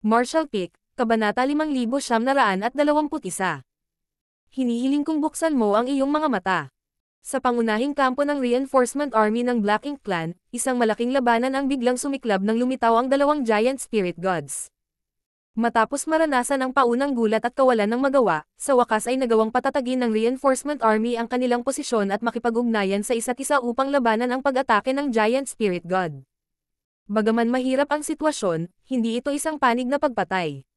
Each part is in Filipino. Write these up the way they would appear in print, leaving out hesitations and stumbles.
Martial Peak, Kabanata 5921. Hinihiling kong buksan mo ang iyong mga mata. Sa pangunahing kampo ng Reinforcement Army ng Black Ink Clan, isang malaking labanan ang biglang sumiklab nang lumitaw ang dalawang giant spirit gods. Matapos maranasan ang paunang gulat at kawalan ng magawa, sa wakas ay nagawang patatagin ng Reinforcement Army ang kanilang posisyon at makipag-ugnayan sa isa't isa upang labanan ang pag-atake ng Giant Spirit God. Bagaman mahirap ang sitwasyon, hindi ito isang panig na pagpatay.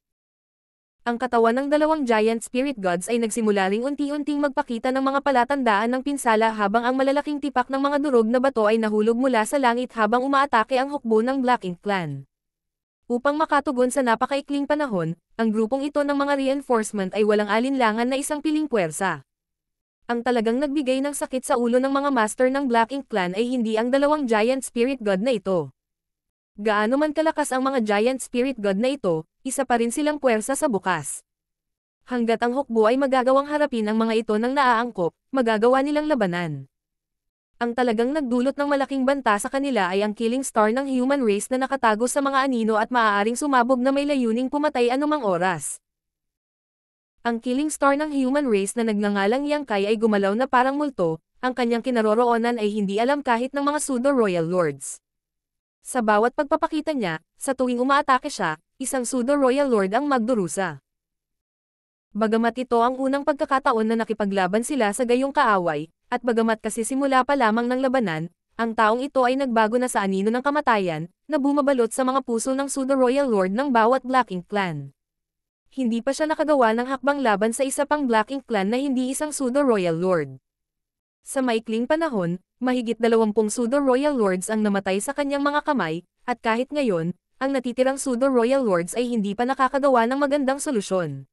Ang katawan ng dalawang Giant Spirit Gods ay nagsimula ring unti-unting magpakita ng mga palatandaan ng pinsala habang ang malalaking tipak ng mga durog na bato ay nahulog mula sa langit habang umaatake ang hukbo ng Black Ink Clan. Upang makatugon sa napakaikling panahon, ang grupong ito ng mga reinforcement ay walang alinlangan na isang piling puwersa. Ang talagang nagbigay ng sakit sa ulo ng mga master ng Black Ink Clan ay hindi ang dalawang Giant Spirit God na ito. Gaano man kalakas ang mga Giant Spirit God na ito, isa pa rin silang puwersa sa bukas. Hanggat ang hukbo ay magagawang harapin ang mga ito ng naaangkop, magagawa nilang labanan. Ang talagang nagdulot ng malaking banta sa kanila ay ang killing star ng human race na nakatago sa mga anino at maaaring sumabog na may layuning pumatay anumang oras. Ang killing star ng human race na nagngangalang Yankai ay gumalaw na parang multo, ang kanyang kinaroroonan ay hindi alam kahit ng mga pseudo-royal lords. Sa bawat pagpapakita niya, sa tuwing umaatake siya, isang pseudo-royal lord ang magdurusa. Bagamat ito ang unang pagkakataon na nakipaglaban sila sa gayong kaaway, at bagamat kasi simula pa lamang ng labanan, ang taong ito ay nagbago na sa anino ng kamatayan, na bumabalot sa mga puso ng pseudo-royal lord ng bawat Black Ink Clan. Hindi pa siya nakagawa ng hakbang laban sa isa pang Black Ink Clan na hindi isang pseudo-royal lord. Sa maikling panahon, mahigit 20 pseudo-royal lords ang namatay sa kanyang mga kamay, at kahit ngayon, ang natitirang pseudo-royal lords ay hindi pa nakakagawa ng magandang solusyon.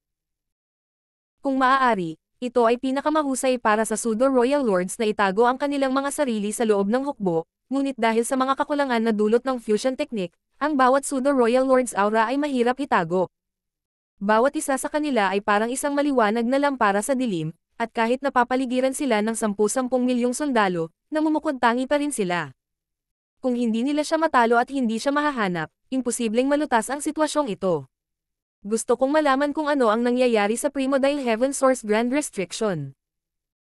Kung maaari, ito ay pinakamahusay para sa pseudo-royal lords na itago ang kanilang mga sarili sa loob ng hukbo, ngunit dahil sa mga kakulangan na dulot ng fusion technique, ang bawat pseudo-royal lord's aura ay mahirap itago. Bawat isa sa kanila ay parang isang maliwanag na lampara sa dilim, at kahit napapaligiran sila ng 10-10 milyong sundalo, namumukod-tangi pa rin sila. Kung hindi nila siya matalo at hindi siya mahahanap, imposibleng malutas ang sitwasyong ito. Gusto kong malaman kung ano ang nangyayari sa Primodile Heaven Source Grand Restriction.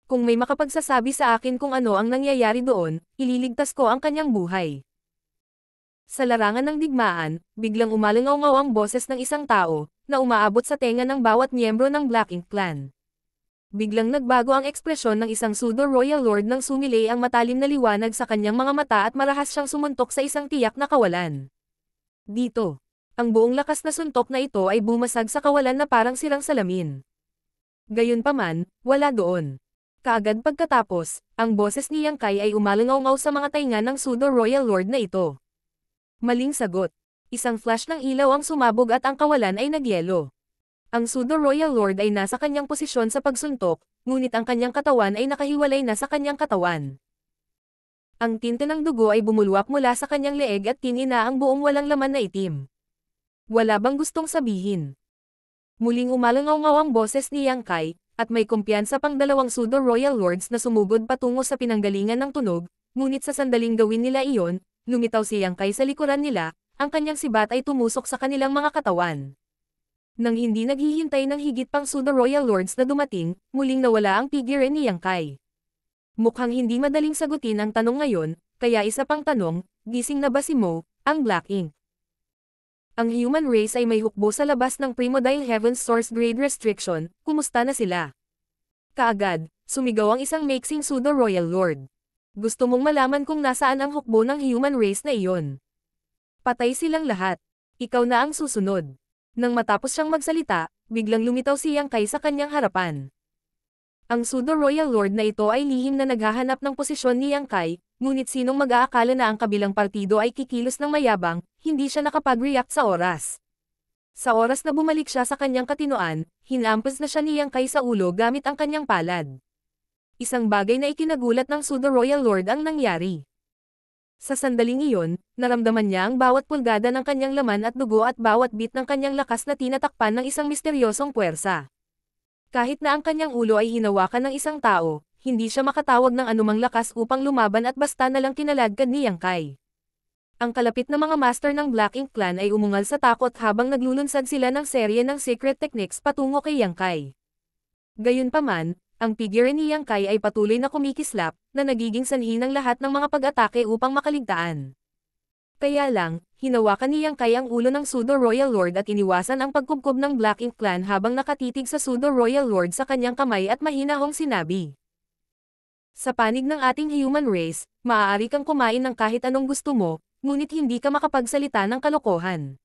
Kung may makapagsasabi sa akin kung ano ang nangyayari doon, ililigtas ko ang kanyang buhay. Sa larangan ng digmaan, biglang umalangaw ang boses ng isang tao, na umaabot sa tenga ng bawat miyembro ng Black Ink Clan. Biglang nagbago ang ekspresyon ng isang pseudo-royal lord nang sumilay ang matalim na liwanag sa kanyang mga mata at marahas siyang sumuntok sa isang tiyak na kawalan. Dito. Ang buong lakas na suntok na ito ay bumasag sa kawalan na parang sirang salamin. Gayunpaman, wala doon. Kaagad pagkatapos, ang boses ni Yankai ay umalangaw sa mga tainga ng pseudo-royal lord na ito. Maling sagot. Isang flash ng ilaw ang sumabog at ang kawalan ay nagyelo. Ang pseudo-royal lord ay nasa kanyang posisyon sa pagsuntok, ngunit ang kanyang katawan ay nakahiwalay na sa kanyang katawan. Ang tinte ng dugo ay bumulwak mula sa kanyang leeg at tinina ang buong walang laman na itim. Wala bang gustong sabihin? Muling umalangaw ang boses ni Yankai, at may kumpiyansa pang dalawang pseudo-royal lords na sumugod patungo sa pinanggalingan ng tunog, ngunit sa sandaling gawin nila iyon, lumitaw si Yankai sa likuran nila, ang kanyang sibat ay tumusok sa kanilang mga katawan. Nang hindi naghihintay ng higit pang pseudo-royal lords na dumating, muling nawala ang figure ni Yankai. Mukhang hindi madaling sagutin ang tanong ngayon, kaya isa pang tanong, gising na ba si Mo, ang Black Ink? Ang human race ay may hukbo sa labas ng Primodile Heaven's Source Grade Restriction, kumusta na sila? Kaagad, sumigaw ang isang maiksing pseudo-royal lord. Gusto mong malaman kung nasaan ang hukbo ng human race na iyon. Patay silang lahat. Ikaw na ang susunod. Nang matapos siyang magsalita, biglang lumitaw si Yankai sa kanyang harapan. Ang pseudo-royal lord na ito ay lihim na naghahanap ng posisyon ni Yankai, ngunit sinong mag-aakala na ang kabilang partido ay kikilos ng mayabang, hindi siya nakapag-react sa oras. Sa oras na bumalik siya sa kanyang katinoan, hinampas na siya ni Yankai sa ulo gamit ang kanyang palad. Isang bagay na ikinagulat ng pseudo-royal lord ang nangyari. Sa sandaling iyon, naramdaman niya ang bawat pulgada ng kanyang laman at dugo at bawat bit ng kanyang lakas na tinatakpan ng isang misteryosong puwersa. Kahit na ang kanyang ulo ay hinawakan ng isang tao, hindi siya makatawag ng anumang lakas upang lumaban at basta na lang kinaladkad ni Yankai. Ang kalapit na mga master ng Black Ink Clan ay umungal sa takot habang naglulunsad sila ng serye ng secret techniques patungo kay Yang Kai. Gayunpaman, ang figure ni Yang Kai ay patuloy na kumikislap, na nagiging sanhi ng lahat ng mga pag-atake upang makaligtaan. Kaya lang, hinawakan ni Yang Kai ang ulo ng Pseudo Royal Lord at iniwasan ang pagkubkob ng Black Ink Clan habang nakatitig sa Pseudo Royal Lord sa kanyang kamay at mahinahong sinabi. Sa panig ng ating human race, maaari kang kumain ng kahit anong gusto mo, ngunit hindi ka makapagsalita ng kalokohan.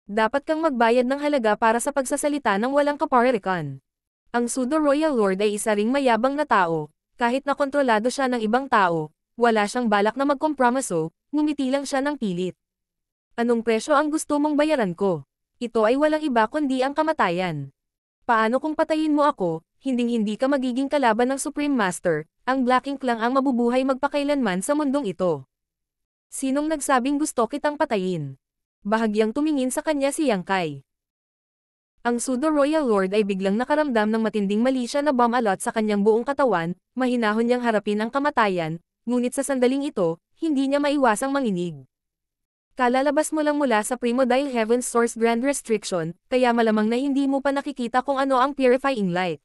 Dapat kang magbayad ng halaga para sa pagsasalita ng walang kaparirikan. Ang Pseudo Royal Lord ay isa ring mayabang na tao, kahit na kontrolado siya ng ibang tao, wala siyang balak na magkompromiso, ngumiti lang siya ng pilit. Anong presyo ang gusto mong bayaran ko? Ito ay walang iba kundi ang kamatayan. Paano kung patayin mo ako, hinding-hindi ka magiging kalaban ng Supreme Master, ang Black Ink lang ang mabubuhay magpakailanman sa mundong ito. Sinong nagsabing gusto kitang patayin? Bahagyang tumingin sa kanya si Yang Kai. Ang Pseudo Royal Lord ay biglang nakaramdam ng matinding mali siya na bumalot sa kanyang buong katawan, mahinahon niyang harapin ang kamatayan, ngunit sa sandaling ito, hindi niya maiwasang manginig. Kalalabas mo lang mula sa Primordial Heaven's Source Grand Restriction, kaya malamang na hindi mo pa nakikita kung ano ang Purifying Light.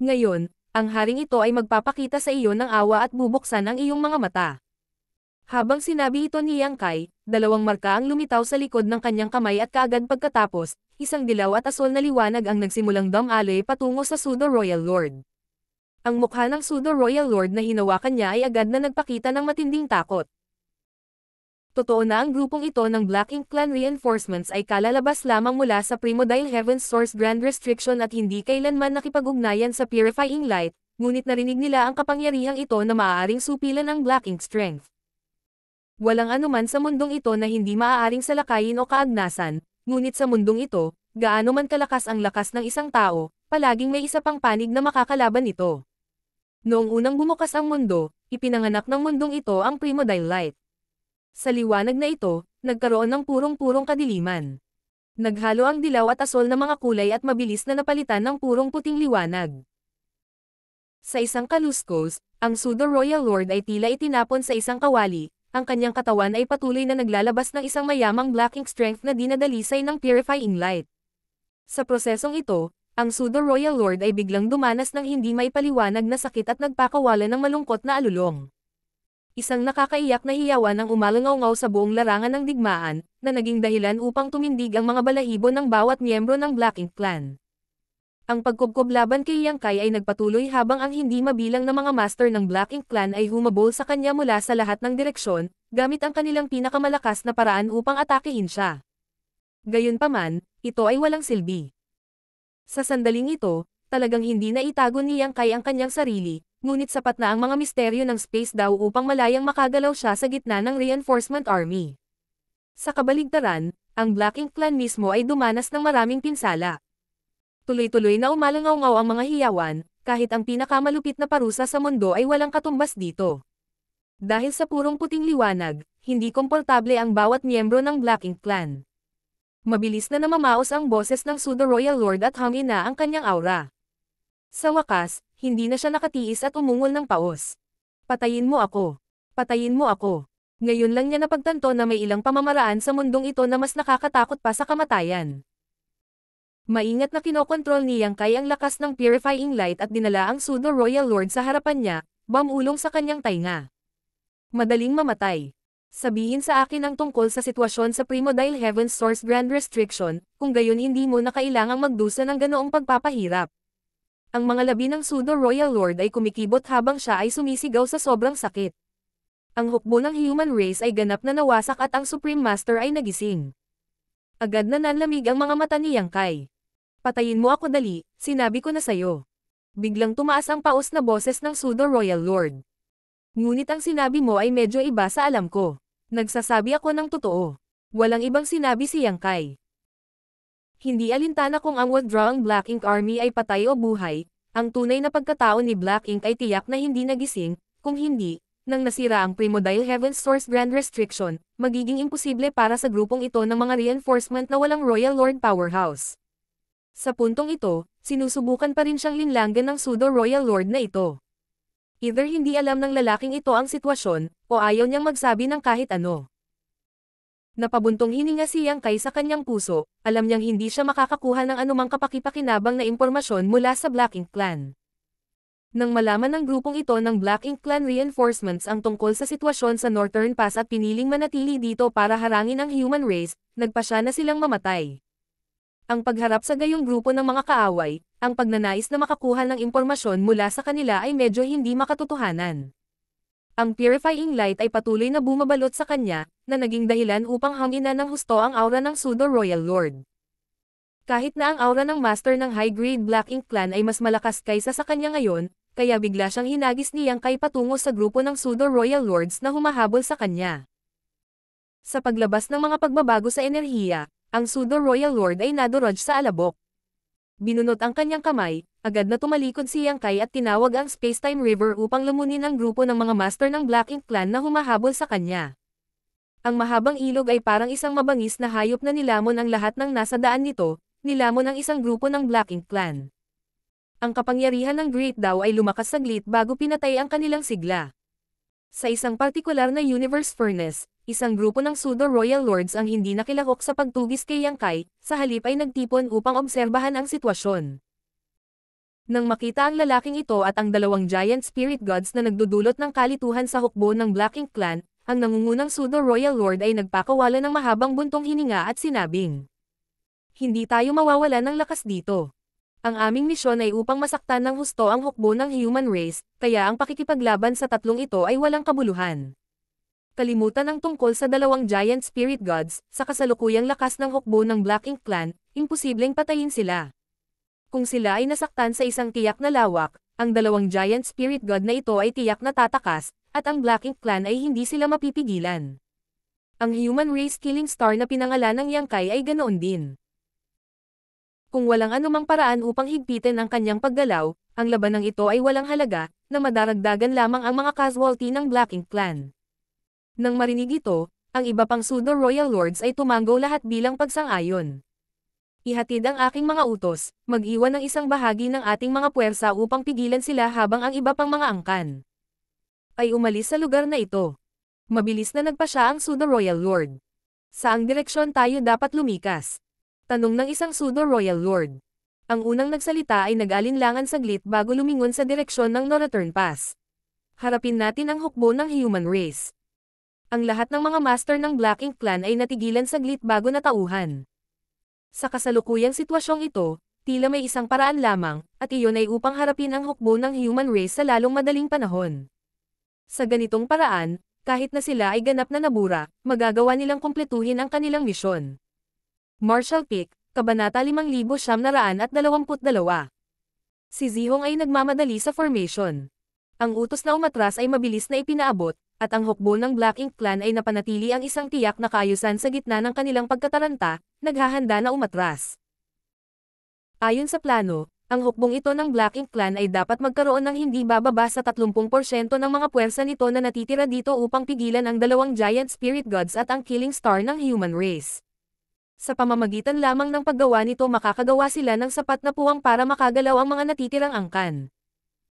Ngayon, ang haring ito ay magpapakita sa iyo ng awa at bubuksan ang iyong mga mata. Habang sinabi ito ni Yang Kai, dalawang marka ang lumitaw sa likod ng kanyang kamay at kaagad pagkatapos, isang dilaw at asol na liwanag ang nagsimulang dumaloy patungo sa Pseudo Royal Lord. Ang mukha ng Pseudo Royal Lord na hinawakan niya ay agad na nagpakita ng matinding takot. Totoo na ang grupong ito ng Black Ink Clan reinforcements ay kalalabas lamang mula sa Primordial Heaven's Source Grand Restriction at hindi kailanman nakipag-ugnayan sa Purifying Light, ngunit narinig nila ang kapangyarihang ito na maaaring supilan ng Black Ink Strength. Walang anuman sa mundong ito na hindi maaaring salakayin o kaagnasan, ngunit sa mundong ito, gaano man kalakas ang lakas ng isang tao, palaging may isa pang panig na makakalaban ito. Noong unang bumukas ang mundo, ipinanganak ng mundong ito ang Primordial Light. Sa liwanag na ito, nagkaroon ng purong-purong kadiliman. Naghalo ang dilaw at asol na mga kulay at mabilis na napalitan ng purong puting liwanag. Sa isang kaluskos, ang Pseudo Royal Lord ay tila itinapon sa isang kawali, ang kanyang katawan ay patuloy na naglalabas ng isang mayamang Black Ink Strength na dinadalisay ng Purifying Light. Sa prosesong ito, ang Pseudo Royal Lord ay biglang dumanas ng hindi maipaliwanag na sakit at nagpakawala ng malungkot na alulong. Isang nakakaiyak na hiyawan ang umalangaw-ngaw sa buong larangan ng digmaan, na naging dahilan upang tumindig ang mga balahibo ng bawat miyembro ng Black Ink Clan. Ang pagkubkob laban kay Yang Kai ay nagpatuloy habang ang hindi mabilang na mga master ng Black Ink Clan ay humabol sa kanya mula sa lahat ng direksyon, gamit ang kanilang pinakamalakas na paraan upang atakehin siya. Gayunpaman, ito ay walang silbi. Sa sandaling ito, talagang hindi na itago ni Yang Kai ang kanyang sarili, ngunit sapat na ang mga misteryo ng space daw upang malayang makagalaw siya sa gitna ng reinforcement army. Sa kabaligtaran, ang Black Ink Clan mismo ay dumanas ng maraming pinsala. Tuloy-tuloy na umalangaw-ngaw ang mga hiyawan, kahit ang pinakamalupit na parusa sa mundo ay walang katumbas dito. Dahil sa purong puting liwanag, hindi komportable ang bawat miyembro ng Black Ink Clan. Mabilis na namamaos ang boses ng Pseudo Royal Lord at hangin na ang kanyang aura. Sa wakas, hindi na siya nakatiis at umungol ng paos. Patayin mo ako. Patayin mo ako. Ngayon lang niya napagtanto na may ilang pamamaraan sa mundong ito na mas nakakatakot pa sa kamatayan. Maingat na kinokontrol ni Yang Kai ang lakas ng Purifying Light at dinala ang Pseudo Royal Lord sa harapan niya, bumulong sa kanyang tainga. Madaling mamatay. Sabihin sa akin ang tungkol sa sitwasyon sa Primordial Heaven's Source Grand Restriction, kung gayon hindi mo na kailangang magdusa ng ganoong pagpapahirap. Ang mga labi ng Pseudo Royal Lord ay kumikibot habang siya ay sumisigaw sa sobrang sakit. Ang hukbo ng human race ay ganap na nawasak at ang Supreme Master ay nagising. Agad na nanlamig ang mga mata ni Yang Kai. Patayin mo ako dali, sinabi ko na sayo. Biglang tumaas ang paos na boses ng Pseudo Royal Lord. Ngunit ang sinabi mo ay medyo iba sa alam ko. Nagsasabi ako ng totoo. Walang ibang sinabi si Yang Kai. Hindi alintana kung ang withdrawing Black Ink Army ay patay o buhay, ang tunay na pagkatao ni Black Ink ay tiyak na hindi nagising, kung hindi, nang nasira ang Primordial Heaven's Source Grand Restriction, magiging imposible para sa grupong ito ng mga reinforcement na walang Royal Lord Powerhouse. Sa puntong ito, sinusubukan pa rin siyang linlanggan ng Pseudo Royal Lord na ito. Either hindi alam ng lalaking ito ang sitwasyon, o ayaw niyang magsabi ng kahit ano. Napabuntong hininga si Yang Kai sa kanyang puso, alam niyang hindi siya makakakuha ng anumang kapakipakinabang na impormasyon mula sa Black Ink Clan. Nang malaman ng grupong ito ng Black Ink Clan reinforcements ang tungkol sa sitwasyon sa Northern Pass at piniling manatili dito para harangin ang human race, nagpasya na silang mamatay. Ang pagharap sa gayong grupo ng mga kaaway, ang pagnanais na makakuha ng impormasyon mula sa kanila ay medyo hindi makatotohanan. Ang purifying light ay patuloy na bumabalot sa kanya, na naging dahilan upang hangina ng husto ang aura ng Pseudo-Royal Lord. Kahit na ang aura ng master ng high-grade Black Ink Clan ay mas malakas kaysa sa kanya ngayon, kaya bigla siyang hinagis ni Yang Kai patungo sa grupo ng Pseudo-Royal Lords na humahabol sa kanya. Sa paglabas ng mga pagbabago sa enerhiya, ang Pseudo-Royal Lord ay nadurog sa alabok. Binunot ang kanyang kamay, agad na tumalikod si Yang Kai at tinawag ang Spacetime River upang lumunin ang grupo ng mga master ng Black Ink Clan na humahabol sa kanya. Ang mahabang ilog ay parang isang mabangis na hayop na nilamon ang lahat ng nasa daan nito, nilamon ang isang grupo ng Black Ink Clan. Ang kapangyarihan ng Great Daw ay lumakas saglit bago pinatay ang kanilang sigla. Sa isang partikular na Universe Furnace, isang grupo ng Pseudo-Royal Lords ang hindi nakilahok sa pagtugis kay Yang Kai, sa halip ay nagtipon upang obserbahan ang sitwasyon. Nang makita ang lalaking ito at ang dalawang giant spirit gods na nagdudulot ng kalituhan sa hukbo ng Black Ink Clan, ang nangungunang Pseudo-Royal Lord ay nagpakawala ng mahabang buntong hininga at sinabing, "Hindi tayo mawawala ng lakas dito. Ang aming misyon ay upang masaktan ng husto ang hukbo ng human race, kaya ang pakikipaglaban sa tatlong ito ay walang kabuluhan." Kalimutan ang tungkol sa dalawang giant spirit gods, sa kasalukuyang lakas ng hukbo ng Black Ink Clan, imposibleng patayin sila. Kung sila ay nasaktan sa isang tiyak na lawak, ang dalawang giant spirit god na ito ay tiyak na tatakas, at ang Black Ink Clan ay hindi sila mapipigilan. Ang human race killing star na pinangalan ng Yang Kai ay ganoon din. Kung walang anumang paraan upang higpitin ang kanyang paggalaw, ang labanang ito ay walang halaga, na madaragdagan lamang ang mga casualty ng Black Ink Clan. Nang marinig ito, ang iba pang Pseudo-Royal Lords ay tumango lahat bilang pagsang-ayon. "Ihatid ang aking mga utos, mag-iwan ng isang bahagi ng ating mga puwersa upang pigilan sila habang ang iba pang mga angkan ay umalis sa lugar na ito." Mabilis na nagpasya ang Pseudo-Royal Lord. "Saang direksyon tayo dapat lumikas?" tanong ng isang Pseudo-Royal Lord. Ang unang nagsalita ay nag-alinlangan saglit bago lumingon sa direksyon ng Northern Pass. "Harapin natin ang hukbo ng human race." Ang lahat ng mga master ng Black Ink Clan ay natigilan saglit bago natauhan. Sa kasalukuyang sitwasyong ito, tila may isang paraan lamang, at iyon ay upang harapin ang hukbo ng human race sa lalong madaling panahon. Sa ganitong paraan, kahit na sila ay ganap na nabura, magagawa nilang kumpletuhin ang kanilang misyon. Marshall Peak, Kabanata 5922. Si Zihong ay nagmamadali sa formation. Ang utos na umatras ay mabilis na ipinaabot, at ang hukbo ng Black Ink Clan ay napanatili ang isang tiyak na kaayusan sa gitna ng kanilang pagkataranta, naghahanda na umatras. Ayon sa plano, ang hukbong ito ng Black Ink Clan ay dapat magkaroon ng hindi bababa sa 30% ng mga puwersa nito na natitira dito upang pigilan ang dalawang giant spirit gods at ang killing star ng human race. Sa pamamagitan lamang ng paggawa nito makakagawa sila ng sapat na puwang para makagalaw ang mga natitirang angkan.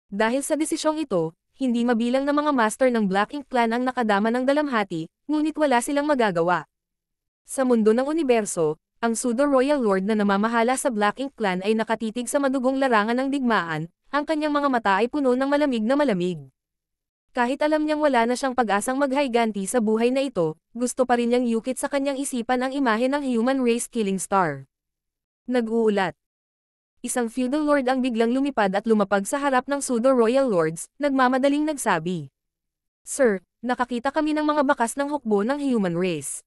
Dahil sa desisyong ito, hindi mabilang na mga master ng Black Ink Clan ang nakadama ng dalamhati, ngunit wala silang magagawa. Sa mundo ng universo, ang Pseudo-Royal Lord na namamahala sa Black Ink Clan ay nakatitig sa madugong larangan ng digmaan, ang kanyang mga mata ay puno ng malamig na malamig. Kahit alam niyang wala na siyang pag-asang maghiganti sa buhay na ito, gusto pa rin niyang yukit sa kanyang isipan ang imahe ng human race killing star. Nag-uulat. Isang feudal lord ang biglang lumipad at lumapag sa harap ng Pseudo-Royal Lords, nagmamadaling nagsabi, "Sir, nakakita kami ng mga bakas ng hukbo ng human race."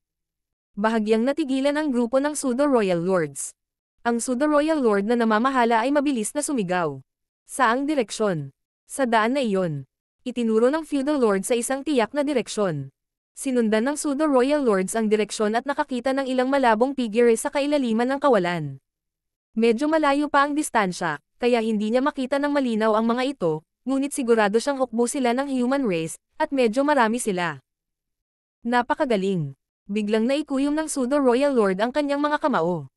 Bahagyang natigilan ang grupo ng Pseudo-Royal Lords. Ang Pseudo-Royal Lord na namamahala ay mabilis na sumigaw. "Saang direksyon?" "Sa daan na iyon." Itinuro ng feudal lord sa isang tiyak na direksyon. Sinundan ng Pseudo-Royal Lords ang direksyon at nakakita ng ilang malabong figure sa kailaliman ng kawalan. Medyo malayo pa ang distansya, kaya hindi niya makita ng malinaw ang mga ito, ngunit sigurado siyang hukbo sila ng human race, at medyo marami sila. Napakagaling. Biglang naikuyom ng Pseudo-Royal Lord ang kanyang mga kamao.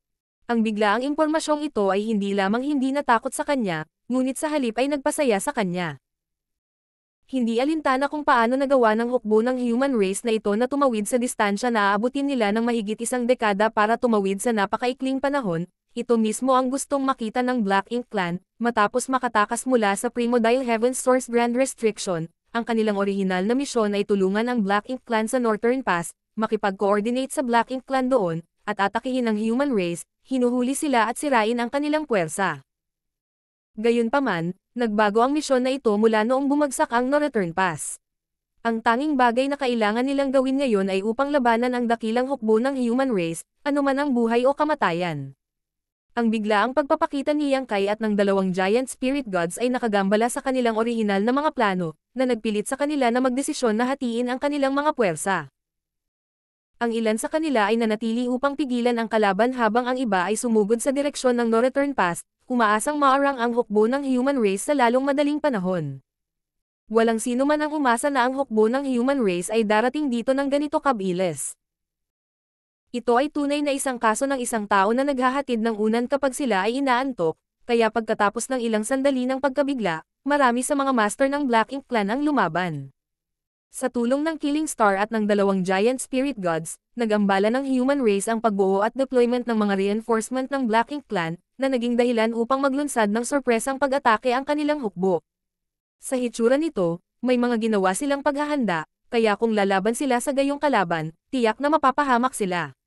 Ang biglaang impormasyong ito ay hindi lamang hindi natakot sa kanya, ngunit sa halip ay nagpasaya sa kanya. Hindi alintana kung paano nagawa ng hukbo ng human race na ito na tumawid sa distansya na aabutin nila ng mahigit isang dekada para tumawid sa napakaikling panahon, ito mismo ang gustong makita ng Black Ink Clan, matapos makatakas mula sa Primordial Heaven's Source Grand Restriction. Ang kanilang orihinal na misyon ay tulungan ang Black Ink Clan sa Northern Pass, makipag-coordinate sa Black Ink Clan doon, at atakihin ang human race, hinuhuli sila at sirain ang kanilang puwersa. Gayunpaman, nagbago ang misyon na ito mula noong bumagsak ang Northern Pass. Ang tanging bagay na kailangan nilang gawin ngayon ay upang labanan ang dakilang hukbo ng human race, anuman ang buhay o kamatayan. Ang biglaang pagpapakita ni Yang Kai at ng dalawang giant spirit gods ay nakagambala sa kanilang orihinal na mga plano, na nagpilit sa kanila na magdesisyon na hatiin ang kanilang mga puwersa. Ang ilan sa kanila ay nanatili upang pigilan ang kalaban habang ang iba ay sumugod sa direksyon ng Northern Pass, umaasang maarang ang hukbo ng human race sa lalong madaling panahon. Walang sino man ang umasa na ang hukbo ng human race ay darating dito ng ganito kabilis. Ito ay tunay na isang kaso ng isang tao na naghahatid ng unan kapag sila ay inaantok, kaya pagkatapos ng ilang sandali ng pagkabigla, marami sa mga master ng Black Ink Clan ang lumaban. Sa tulong ng Killing Star at ng dalawang giant spirit gods, nagambala ng human race ang pagbuo at deployment ng mga reinforcement ng Black Ink Clan, na naging dahilan upang maglunsad ng sorpresang pag-atake ang kanilang hukbo. Sa hitsura nito, may mga ginawa silang paghahanda, kaya kung lalaban sila sa gayong kalaban, tiyak na mapapahamak sila.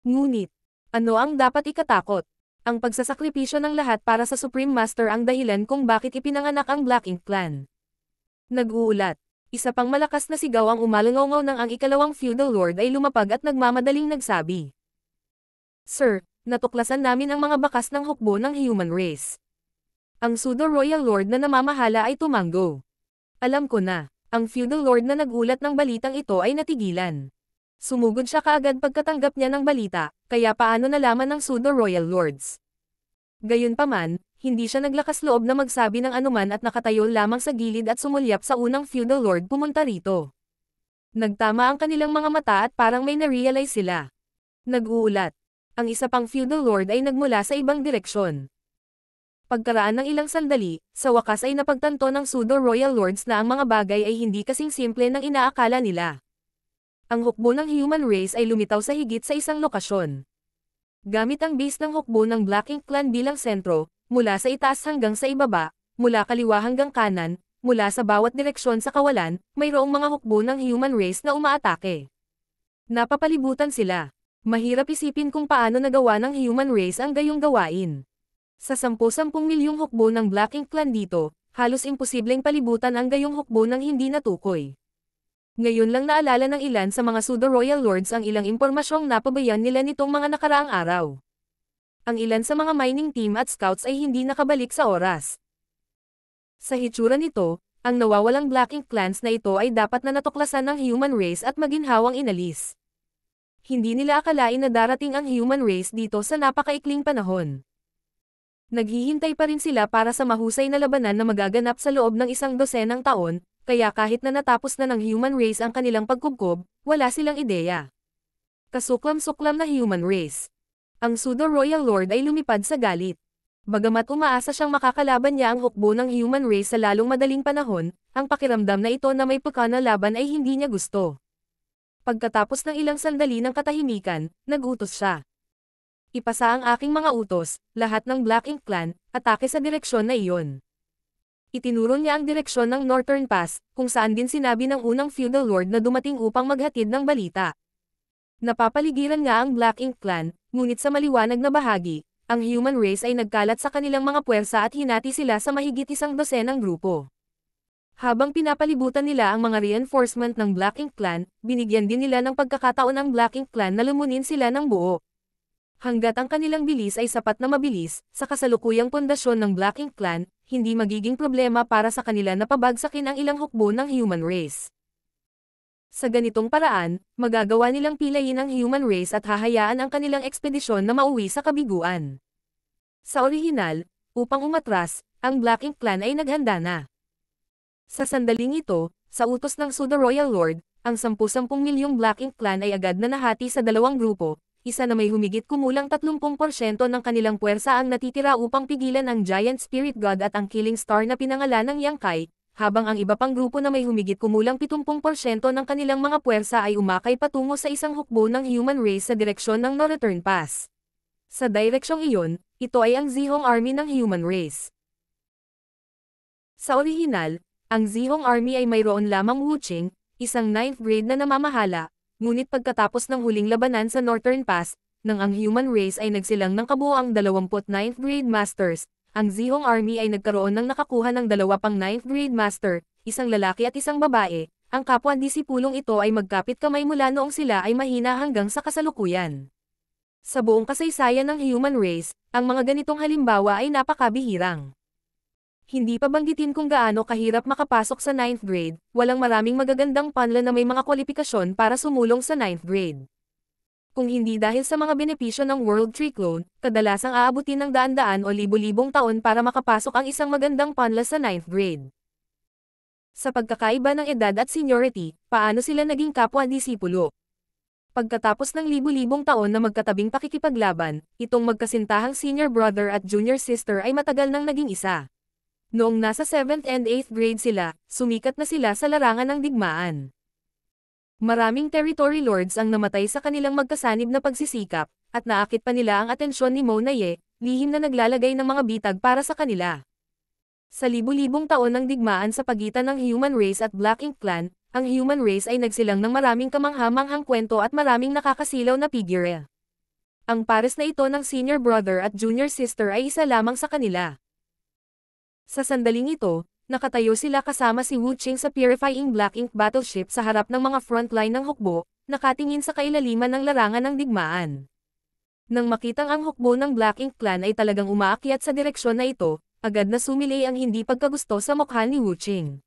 Ngunit, ano ang dapat ikatakot? Ang pagsasakripisyo ng lahat para sa Supreme Master ang dahilan kung bakit ipinanganak ang Black Ink Clan. Nag-uulat. Isa pang malakas na sigaw ang umalangaw ng ang ikalawang feudal lord ay lumapag at nagmamadaling nagsabi. Sir, natuklasan namin ang mga bakas ng hukbo ng human race. Ang pseudo-royal lord na namamahala ay tumanggo. Alam ko na, ang feudal lord na nagulat ng balitang ito ay natigilan. Sumugod siya kaagad pagkatanggap niya ng balita, kaya paano nalaman ng pseudo-royal lords? Gayunpaman, hindi siya naglakas loob na magsabi ng anuman at nakatayo lamang sa gilid at sumulyap sa unang feudal lord pumunta rito. Nagtama ang kanilang mga mata at parang may na-realize sila. Nag-uulat. Ang isa pang feudal lord ay nagmula sa ibang direksyon. Pagkaraan ng ilang sandali, sa wakas ay napagtanto ng pseudo-royal lords na ang mga bagay ay hindi kasing simple ng inaakala nila. Ang hukbo ng human race ay lumitaw sa higit sa isang lokasyon. Gamit ang base ng hukbo ng Black Ink Clan bilang sentro, mula sa itaas hanggang sa ibaba, mula kaliwa hanggang kanan, mula sa bawat direksyon sa kawalan, mayroong mga hukbo ng human race na umaatake. Napapalibutan sila. Mahirap isipin kung paano nagawa ng human race ang gayong gawain. Sa 10-10 milyong hukbo ng Black Ink Clan dito, halos imposibleng palibutan ang gayong hukbo ng hindi natukoy. Ngayon lang naalala ng ilan sa mga pseudo-royal lords ang ilang impormasyong napabayan nila nitong mga nakaraang araw. Ang ilan sa mga mining team at scouts ay hindi nakabalik sa oras. Sa hitsura nito, ang nawawalang Black Ink Clans na ito ay dapat na natuklasan ng human race at maginhawang inalis. Hindi nila akalain na darating ang human race dito sa napakaikling panahon. Naghihintay pa rin sila para sa mahusay na labanan na magaganap sa loob ng 100 taon, kaya kahit na natapos na ng human race ang kanilang pagkubkob, wala silang ideya. Kasuklam-suklam na human race. Ang pseudo-royal lord ay lumipad sa galit. Bagamat umaasa siyang makakalaban niya ang hukbo ng human race sa lalong madaling panahon, ang pakiramdam na ito na may pagkana laban ay hindi niya gusto. Pagkatapos ng ilang sandali ng katahimikan, nag-utos siya. Ipasa ang aking mga utos, lahat ng Black Ink Clan, atake sa direksyon na iyon. Itinuro niya ang direksyon ng Northern Pass, kung saan din sinabi ng unang feudal lord na dumating upang maghatid ng balita. Napapaligiran nga ang Black Ink Clan, ngunit sa maliwanag na bahagi, ang human race ay nagkalat sa kanilang mga puwersa at hinati sila sa mahigit 100 grupo. Habang pinapalibutan nila ang mga reinforcement ng Black Ink Clan, binigyan din nila ng pagkakataon ang Black Ink Clan na lumunin sila ng buo. Hanggat ang kanilang bilis ay sapat na mabilis, sa kasalukuyang pundasyon ng Black Ink Clan, hindi magiging problema para sa kanila na pabagsakin ang ilang hukbo ng human race. Sa ganitong paraan, magagawa nilang pilayin ang human race at hahayaan ang kanilang ekspedisyon na mauwi sa kabiguan. Sa orihinal, upang umatras, ang Black Ink Clan ay naghanda na. Sa sandaling ito, sa utos ng pseudo-royal lord, ang 10-10 milyong Black Ink Clan ay agad na nahati sa dalawang grupo, isa na may humigit kumulang 30% ng kanilang puwersa ang natitira upang pigilan ang Giant Spirit God at ang Killing Star na pinangalan ng Yang Kai, habang ang iba pang grupo na may humigit kumulang 70% ng kanilang mga puwersa ay umakay patungo sa isang hukbo ng human race sa direksyon ng No Return Pass. Sa direksyong iyon, ito ay ang Zihong Army ng human race. Sa orihinal, ang Zihong Army ay mayroon lamang Wuching, isang 9th grade na namamahala, ngunit pagkatapos ng huling labanan sa Northern Pass, nang ang human race ay nagsilang ng kabuoang 29th grade masters, ang Zihong Army ay nagkaroon ng nakakuha ng 2 pang 9th grade master, isang lalaki at isang babae. Ang kapwa-disipulong ito ay magkapit kamay mula noong sila ay mahina hanggang sa kasalukuyan. Sa buong kasaysayan ng human race, ang mga ganitong halimbawa ay napakabihirang. Hindi pa banggitin kung gaano kahirap makapasok sa 9th grade, walang maraming magagandang panla na may mga kwalifikasyon para sumulong sa 9th grade. Kung hindi dahil sa mga benepisyo ng World Tree Clone, kadalasang aabutin ng daan-daan o libu-libong taon para makapasok ang isang magandang panla sa 9th grade. Sa pagkakaiba ng edad at seniority, paano sila naging kapwa-disipulo? Pagkatapos ng libu-libong taon na magkatabing pakikipaglaban, itong magkasintahang senior brother at junior sister ay matagal nang naging isa. Noong nasa 7th and 8th grade sila, sumikat na sila sa larangan ng digmaan. Maraming territory lords ang namatay sa kanilang magkasanib na pagsisikap, at naakit pa nila ang atensyon ni Mona Ye, lihim na naglalagay ng mga bitag para sa kanila. Sa libu-libong taon ng digmaan sa pagitan ng human race at Black Ink Clan, ang human race ay nagsilang ng maraming kamangha-manghang kwento at maraming nakakasilaw na figure. Ang pares na ito ng senior brother at junior sister ay isa lamang sa kanila. Sa sandaling ito, nakatayo sila kasama si Wuching sa Purifying Black Ink battleship sa harap ng mga frontline ng hukbo, nakatingin sa kailaliman ng larangan ng digmaan. Nang makitang ang hukbo ng Black Ink Clan ay talagang umaakyat sa direksyon na ito, agad na sumilay ang hindi pagkagusto sa mukha ni Wuching.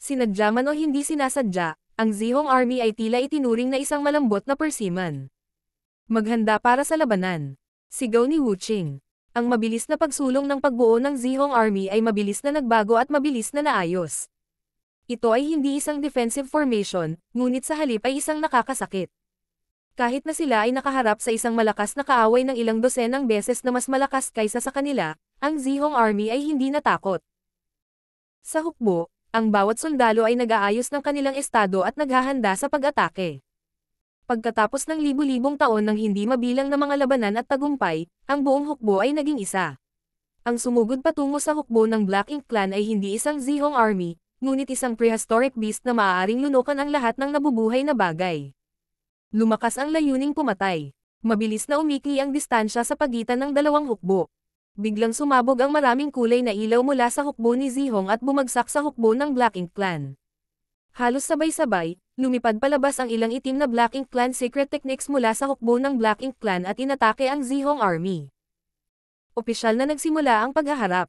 Sinadya man o hindi sinasadya, ang Zihong Army ay tila itinuring na isang malambot na persiman. Maghanda para sa labanan. Sigaw ni Wuching. Ang mabilis na pagsulong ng pagbuo ng Zihong Army ay mabilis na nagbago at mabilis na naayos. Ito ay hindi isang defensive formation, ngunit sa halip ay isang nakakasakit. Kahit na sila ay nakaharap sa isang malakas na kaaway ng ilang dosenang beses na mas malakas kaysa sa kanila, ang Zihong Army ay hindi natakot. Sa hukbo, ang bawat sundalo ay nag-aayos ng kanilang estado at naghahanda sa pag-atake. Pagkatapos ng libu-libong taon ng hindi mabilang na mga labanan at tagumpay, ang buong hukbo ay naging isa. Ang sumugod patungo sa hukbo ng Black Ink Clan ay hindi isang Zihong Army, ngunit isang prehistoric beast na maaaring lunukan ang lahat ng nabubuhay na bagay. Lumakas ang layuning pumatay. Mabilis na umikli ang distansya sa pagitan ng dalawang hukbo. Biglang sumabog ang maraming kulay na ilaw mula sa hukbo ni Zihong at bumagsak sa hukbo ng Black Ink Clan. Halos sabay-sabay, lumipad palabas ang ilang itim na Black Ink Clan secret techniques mula sa hukbo ng Black Ink Clan at inatake ang Zihong Army. Opisyal na nagsimula ang paghaharap.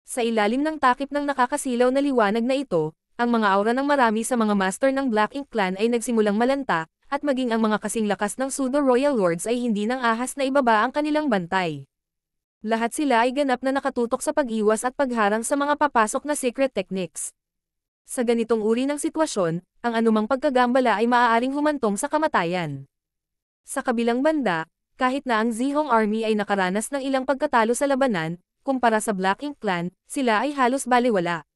Sa ilalim ng takip ng nakakasilaw na liwanag na ito, ang mga aura ng marami sa mga master ng Black Ink Clan ay nagsimulang malanta, at maging ang mga kasing lakas ng pseudo-royal lords ay hindi nang ahas na ibaba ang kanilang bantay. Lahat sila ay ganap na nakatutok sa pag-iwas at pagharang sa mga papasok na secret techniques. Sa ganitong uri ng sitwasyon, ang anumang pagkagambala ay maaaring humantong sa kamatayan. Sa kabilang banda, kahit na ang Zihong Army ay nakaranas ng ilang pagkatalo sa labanan, kumpara sa Black Ink Clan, sila ay halos balewala.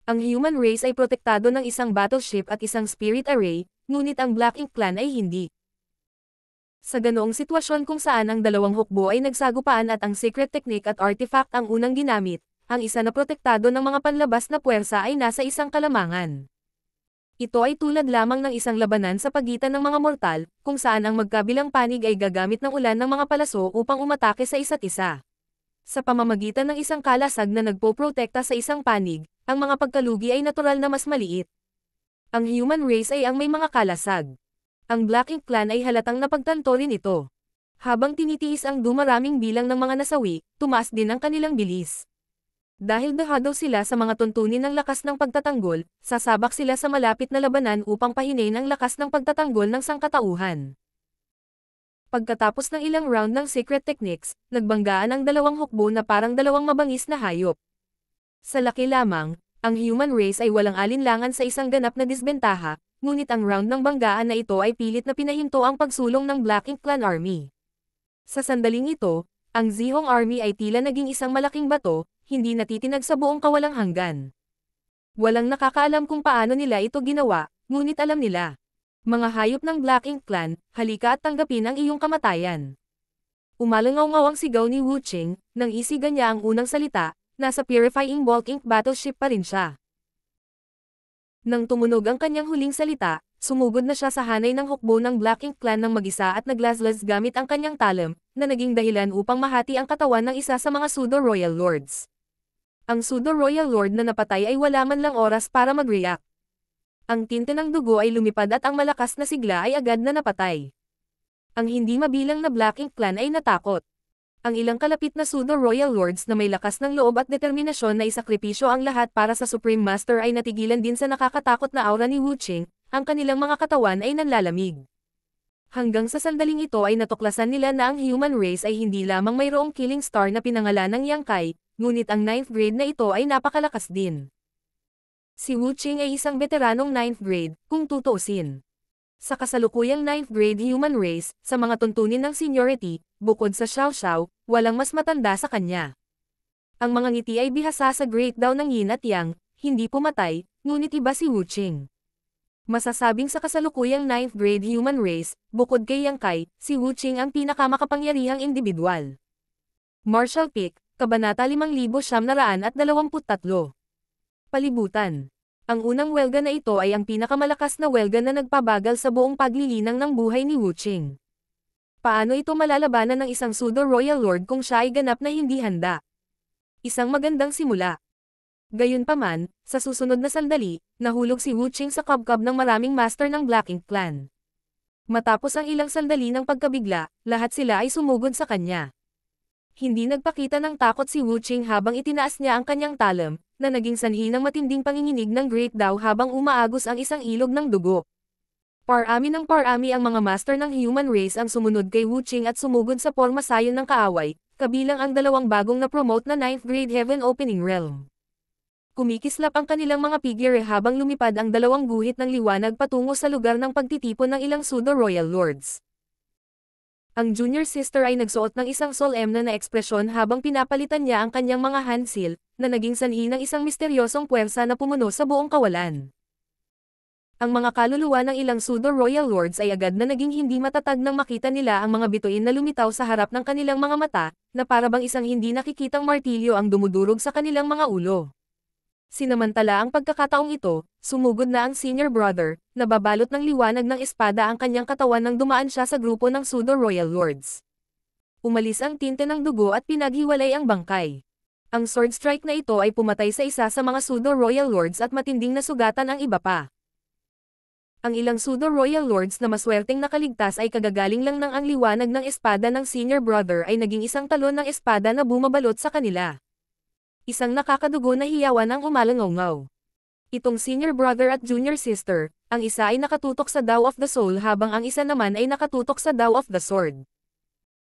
Ang human race ay protektado ng isang battleship at isang spirit array, ngunit ang Black Ink Clan ay hindi. Sa ganoong sitwasyon kung saan ang dalawang hukbo ay nagsagupaan at ang secret technique at artifact ang unang ginamit, ang isa na protektado ng mga panlabas na puwersa ay nasa isang kalamangan. Ito ay tulad lamang ng isang labanan sa pagitan ng mga mortal, kung saan ang magkabilang panig ay gagamit ng ulan ng mga palaso upang umatake sa isa't isa. Sa pamamagitan ng isang kalasag na nagpoprotekta sa isang panig, ang mga pagkalugi ay natural na mas maliit. Ang human race ay ang may mga kalasag. Ang Black Ink Clan ay halatang napagtanto rin ito. Habang tinitiis ang dumaraming bilang ng mga nasawi, tumaas din ang kanilang bilis. Dahil dahadaw sila sa mga tuntunin ng lakas ng pagtatanggol, sasabak sila sa malapit na labanan upang pahinain ang lakas ng pagtatanggol ng sangkatauhan. Pagkatapos ng ilang round ng secret techniques, nagbanggaan ang dalawang hukbo na parang dalawang mabangis na hayop. Sa laki lamang, ang human race ay walang alinlangan sa isang ganap na disbentaha, ngunit ang round ng banggaan na ito ay pilit na pinahinto ang pagsulong ng Black Ink Clan Army. Sa sandaling ito, ang Zihong Army ay tila naging isang malaking bato, hindi natitinag sa buong kawalang hanggan. Walang nakakaalam kung paano nila ito ginawa, ngunit alam nila. Mga hayop ng Black Ink Clan, halika at tanggapin ang iyong kamatayan. Umalangaw-ngaw ang sigaw ni Wu Qing, nang isiga niya ang unang salita, nasa Purifying Bulk Ink battleship pa rin siya. Nang tumunog ang kanyang huling salita, sumugod na siya sa hanay ng hukbo ng Black Ink Clan ng mag-isa at naglaslas gamit ang kanyang talem, na naging dahilan upang mahati ang katawan ng isa sa mga Pseudo-Royal Lords. Ang Pseudo-Royal Lord na napatay ay wala man lang oras para mag-react. Ang tinte ng dugo ay lumipad at ang malakas na sigla ay agad na napatay. Ang hindi mabilang na Black Ink Clan ay natakot. Ang ilang kalapit na Pseudo-Royal Lords na may lakas ng loob at determinasyon na isakripisyo ang lahat para sa Supreme Master ay natigilan din sa nakakatakot na aura ni Wu Qing, ang kanilang mga katawan ay nanlalamig. Hanggang sa sandaling ito ay natuklasan nila na ang human race ay hindi lamang mayroong killing star na pinangalan ng Yang Kai, ngunit ang 9th grade na ito ay napakalakas din. Si Wu Qing ay isang veteranong 9th grade, kung tutuusin. Sa kasalukuyang 9th grade human race, sa mga tuntunin ng seniority, bukod sa Xiao Xiao, walang mas matanda sa kanya. Ang mga ngiti ay bihasa sa Great Dao ng Yin at Yang, hindi pumatay, ngunit iba si Wu Qing. Masasabing sa kasalukuyang 9th grade human race, bukod kay Yang Kai, si Wu Qing ang pinakamakapangyarihang individual. Martial Peak, Kabanata 5923. Palibutan. Ang unang welga na ito ay ang pinakamalakas na welga na nagpabagal sa buong paglilinang ng buhay ni Wu Qing. Paano ito malalabanan ng isang Pseudo-Royal Lord kung siya ay ganap na hindi handa? Isang magandang simula. Gayunpaman, sa susunod na sandali, nahulog si Wu Qing sa kabkab ng maraming master ng Black Ink Clan. Matapos ang ilang sandali ng pagkabigla, lahat sila ay sumugod sa kanya. Hindi nagpakita ng takot si Wu Qing habang itinaas niya ang kanyang talem, na naging sanhi ng matinding panginginig ng Great Dao habang umaagos ang isang ilog ng dugo. Parami ng parami ang mga master ng human race ang sumunod kay Wu Qing at sumugod sa porma sayon ng kaaway, kabilang ang dalawang bagong na-promote na 9th grade Heaven Opening Realm. Kumikislap ang kanilang mga figure habang lumipad ang dalawang guhit ng liwanag patungo sa lugar ng pagtitipon ng ilang Pseudo-Royal Lords. Ang junior sister ay nagsuot ng isang solemn na ekspresyon habang pinapalitan niya ang kanyang mga hand seal, na naging sanhi ng isang misteryosong puwersa na pumuno sa buong kawalan. Ang mga kaluluwa ng ilang Pseudo-Royal Lords ay agad na naging hindi matatag nang makita nila ang mga bituin na lumitaw sa harap ng kanilang mga mata, na parabang isang hindi nakikitang martilyo ang dumudurog sa kanilang mga ulo. Sinamantala ang pagkakataong ito, sumugod na ang senior brother, na babalot ng liwanag ng espada ang kanyang katawan nang dumaan siya sa grupo ng Pseudo-Royal Lords. Umalis ang tinte ng dugo at pinaghiwalay ang bangkay. Ang sword strike na ito ay pumatay sa isa sa mga Pseudo-Royal Lords at matinding nasugatan ang iba pa. Ang ilang Pseudo-Royal Lords na maswerteng nakaligtas ay kagagaling lang ng ang liwanag ng espada ng senior brother ay naging isang talon ng espada na bumabalot sa kanila. Isang nakakadugo na hiyawan ang umalangaw-ngaw. Itong senior brother at junior sister, ang isa ay nakatutok sa Dao of the Soul habang ang isa naman ay nakatutok sa Dao of the Sword.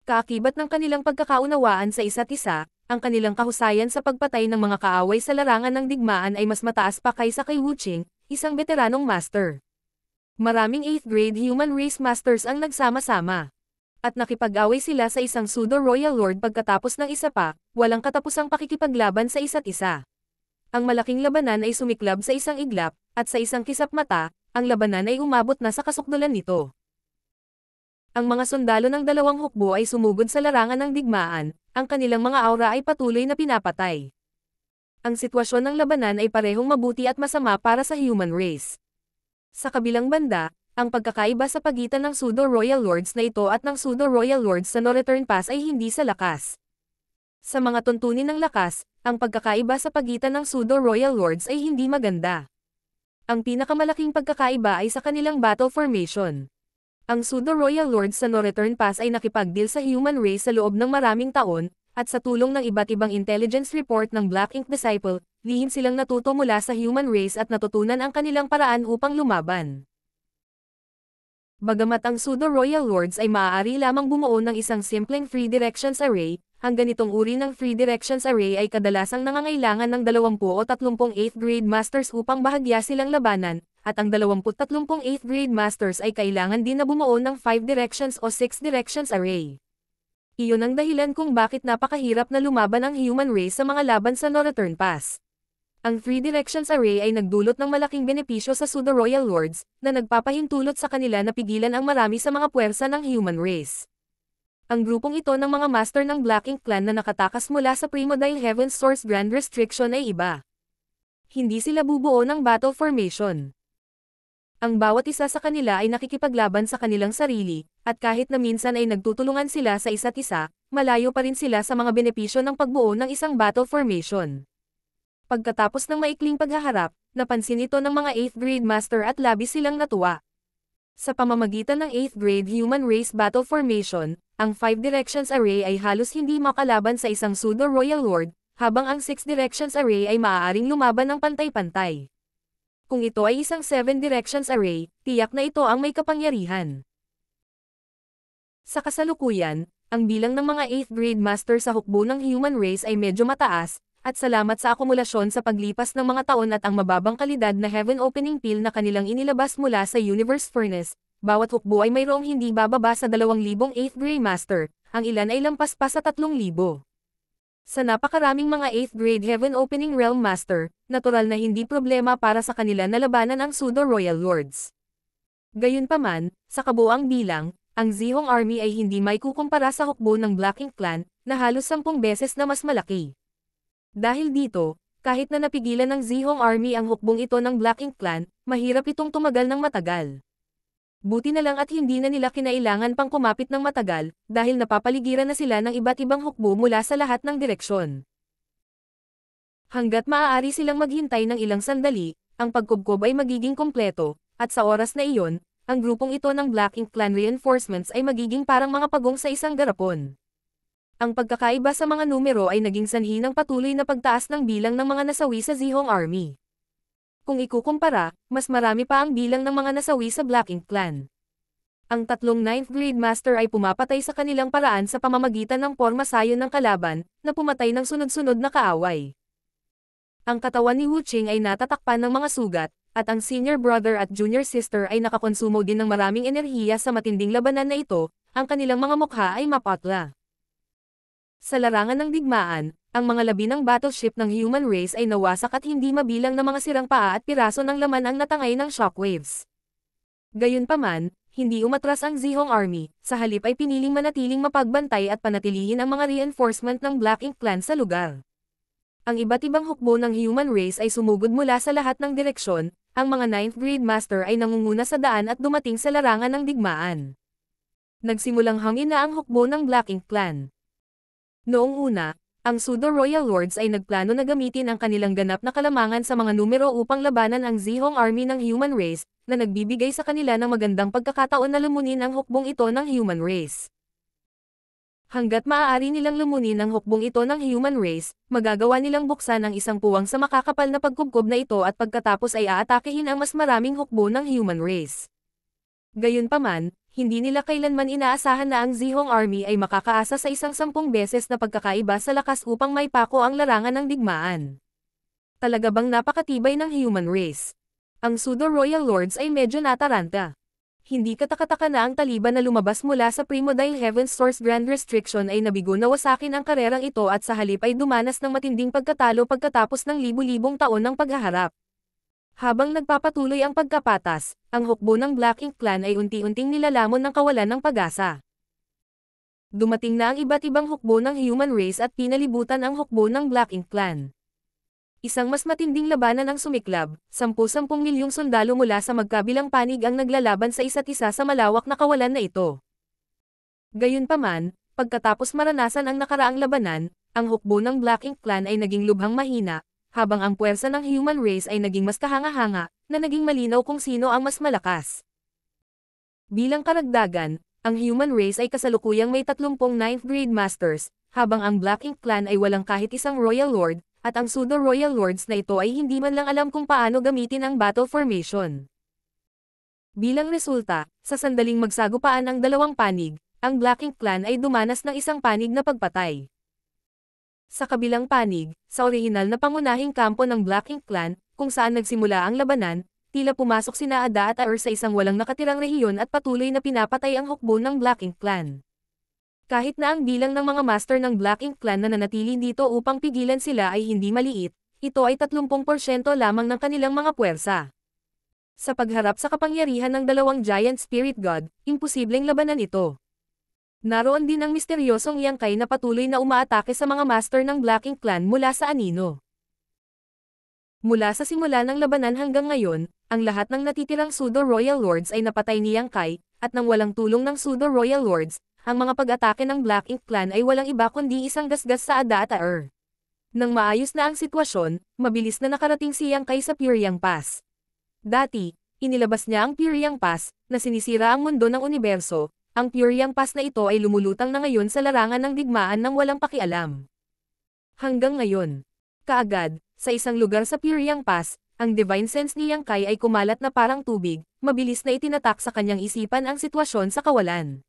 Kaakibat ng kanilang pagkakaunawaan sa isa't isa, ang kanilang kahusayan sa pagpatay ng mga kaaway sa larangan ng digmaan ay mas mataas pa kaysa kay Wu Qing, isang veteranong master. Maraming 8th grade human race masters ang nagsama-sama. At nakipag-away sila sa isang Pseudo-Royal Lord pagkatapos ng isa pa, walang katapusang pakikipaglaban sa isa't isa. Ang malaking labanan ay sumiklab sa isang iglap, at sa isang kisap mata, ang labanan ay umabot na sa kasukdulan nito. Ang mga sundalo ng dalawang hukbo ay sumugod sa larangan ng digmaan, ang kanilang mga aura ay patuloy na pinapatay. Ang sitwasyon ng labanan ay parehong mabuti at masama para sa human race. Sa kabilang banda, ang pagkakaiba sa pagitan ng Pseudo-Royal Lords na ito at ng Pseudo-Royal Lords sa No Return Pass ay hindi sa lakas. Sa mga tuntunin ng lakas, ang pagkakaiba sa pagitan ng Pseudo-Royal Lords ay hindi maganda. Ang pinakamalaking pagkakaiba ay sa kanilang battle formation. Ang Pseudo-Royal Lords sa No Return Pass ay nakipagdeal sa human race sa loob ng maraming taon, at sa tulong ng iba't ibang intelligence report ng Black Ink Disciple, lihim silang natuto mula sa human race at natutunan ang kanilang paraan upang lumaban. Bagamat ang Pseudo-Royal Lords ay maaari lamang bumuo ng isang simpleng Free Directions Array, ang ganitong uri ng Free Directions Array ay kadalasang nangangailangan ng 20 o 30 8th grade masters upang bahagya silang labanan, at ang 20-30 8th grade masters ay kailangan din na bumuo ng 5 Directions o 6 Directions Array. Iyon ang dahilan kung bakit napakahirap na lumaban ang human race sa mga laban sa No Return Pass. Ang Three Directions Array ay nagdulot ng malaking benepisyo sa Pseudo-Royal Lords, na nagpapahintulot sa kanila na pigilan ang marami sa mga puwersa ng human race. Ang grupong ito ng mga master ng Black Ink Clan na nakatakas mula sa Primordial Heaven's Source Grand Restriction ay iba. Hindi sila bubuo ng battle formation. Ang bawat isa sa kanila ay nakikipaglaban sa kanilang sarili, at kahit na minsan ay nagtutulungan sila sa isa't isa, malayo pa rin sila sa mga benepisyo ng pagbuo ng isang battle formation. Pagkatapos ng maikling paghaharap, napansin ito ng mga 8th grade master at labis silang natuwa. Sa pamamagitan ng 8th grade Human Race Battle Formation, ang 5 Directions Array ay halos hindi makalaban sa isang Pseudo-Royal Lord, habang ang 6 Directions Array ay maaaring lumaban ng pantay-pantay. Kung ito ay isang 7 Directions Array, tiyak na ito ang may kapangyarihan. Sa kasalukuyan, ang bilang ng mga 8th grade master sa hukbo ng human race ay medyo mataas, at salamat sa akumulasyon sa paglipas ng mga taon at ang mababang kalidad na heaven opening peel na kanilang inilabas mula sa Universe Furnace, bawat hukbo ay mayroong hindi bababa sa 2,000 8th grade master, ang ilan ay lampas pa sa 3,000. Sa napakaraming mga 8th grade heaven opening realm master, natural na hindi problema para sa kanila na labanan ang Pseudo-Royal Lords. Gayunpaman, sa kabuuang bilang, ang Zihong Army ay hindi maikukumpara sa hukbo ng Black Ink Clan, na halos 10 beses na mas malaki. Dahil dito, kahit na napigilan ng Zihong Army ang hukbong ito ng Black Ink Clan, mahirap itong tumagal ng matagal. Buti na lang at hindi na nila kinailangan pang kumapit ng matagal, dahil napapaligiran na sila ng iba't ibang hukbo mula sa lahat ng direksyon. Hanggat maaari silang maghintay ng ilang sandali, ang pagkubkob ay magiging kompleto, at sa oras na iyon, ang grupong ito ng Black Ink Clan reinforcements ay magiging parang mga pagong sa isang garapon. Ang pagkakaiba sa mga numero ay naging sanhi ng patuloy na pagtaas ng bilang ng mga nasawi sa Zihong Army. Kung ikukumpara, mas marami pa ang bilang ng mga nasawi sa Black Ink Clan. Ang 3 9th grade master ay pumapatay sa kanilang paraan sa pamamagitan ng porma sayon ng kalaban, na pumatay ng sunod-sunod na kaaway. Ang katawan ni Wu Qing ay natatakpan ng mga sugat, at ang senior brother at junior sister ay nakakonsumo din ng maraming enerhiya sa matinding labanan na ito, ang kanilang mga mukha ay mapatla. Sa larangan ng digmaan, ang mga labi ng battleship ng human race ay nawasak at hindi mabilang na mga sirang paa at piraso ng laman ang natangay ng shockwaves. Gayunpaman, hindi umatras ang Zihong Army, sa halip ay piniling manatiling mapagbantay at panatilihin ang mga reinforcement ng Black Ink Clan sa lugar. Ang iba't ibang hukbo ng human race ay sumugod mula sa lahat ng direksyon, ang mga 9th grade master ay nangunguna sa daan at dumating sa larangan ng digmaan. Nagsimulang hangin na ang hukbo ng Black Ink Clan. Noong una, ang Pseudo-Royal Lords ay nagplano na gamitin ang kanilang ganap na kalamangan sa mga numero upang labanan ang Zihong Army ng human race, na nagbibigay sa kanila ng magandang pagkakataon na lumunin ang hukbong ito ng human race. Hanggat maaari nilang lumunin ang hukbong ito ng human race, magagawa nilang buksan ang isang puwang sa makakapal na pagkubkob na ito at pagkatapos ay aatakehin ang mas maraming hukbo ng human race. Gayunpaman, hindi nila kailanman inaasahan na ang Zihong Army ay makakaasa sa isang 10 beses na pagkakaiba sa lakas upang maipako ang larangan ng digmaan. Talaga bang napakatibay ng human race? Ang Pseudo-Royal Lords ay medyo nataranta. Hindi katakataka na ang Taliban na lumabas mula sa Primordial Heaven's Source Grand Restriction ay nabigo na wasakin ang karerang ito at sa halip ay dumanas ng matinding pagkatalo pagkatapos ng libu-libong taon ng paghaharap. Habang nagpapatuloy ang pagkapatas, ang hukbo ng Black Ink Clan ay unti-unting nilalamon ng kawalan ng pag-asa. Dumating na ang iba't ibang hukbo ng human race at pinalibutan ang hukbo ng Black Ink Clan. Isang mas matinding labanan ang sumiklab, 10-10 milyong sundalo mula sa magkabilang panig ang naglalaban sa isa't isa sa malawak na kawalan na ito. Gayunpaman, pagkatapos maranasan ang nakaraang labanan, ang hukbo ng Black Ink Clan ay naging lubhang mahina, habang ang puwersa ng human race ay naging mas kahanga-hanga, na naging malinaw kung sino ang mas malakas. Bilang karagdagan, ang human race ay kasalukuyang may 30 9th grade masters, habang ang Black Ink Clan ay walang kahit isang Royal Lord, at ang Pseudo-Royal Lords na ito ay hindi man lang alam kung paano gamitin ang battle formation. Bilang resulta, sa sandaling magsagupaan ang dalawang panig, ang Black Ink Clan ay dumanas ng isang panig na pagpatay. Sa kabilang panig, sa orihinal na pangunahing kampo ng Black Ink Clan, kung saan nagsimula ang labanan, tila pumasok sina Ada at Aer sa isang walang nakatirang rehiyon at patuloy na pinapatay ang hukbo ng Black Ink Clan. Kahit na ang bilang ng mga master ng Black Ink Clan na nanatili dito upang pigilan sila ay hindi maliit, ito ay 30% lamang ng kanilang mga puwersa. Sa pagharap sa kapangyarihan ng dalawang giant spirit god, imposibleng labanan ito. Naroon din ang misteryosong Yangkai na patuloy na umaatake sa mga master ng Black Ink Clan mula sa anino. Mula sa simula ng labanan hanggang ngayon, ang lahat ng natitirang Pseudo-Royal Lords ay napatay ni Yangkai, at nang walang tulong ng Pseudo-Royal Lords, ang mga pag-atake ng Black Ink Clan ay walang iba kundi isang gasgas sa Ada at Aer. Nang maayos na ang sitwasyon, mabilis na nakarating si Yangkai sa Pyryang Pass. Dati, inilabas niya ang Pyryang Pass, na sinisira ang mundo ng universo. Ang Pyryang Pass na ito ay lumulutang na ngayon sa larangan ng digmaan ng walang pakialam. Hanggang ngayon, kaagad, sa isang lugar sa Pyryang Pass, ang divine sense ni Yangkai ay kumalat na parang tubig, mabilis na itinatak sa kanyang isipan ang sitwasyon sa kawalan.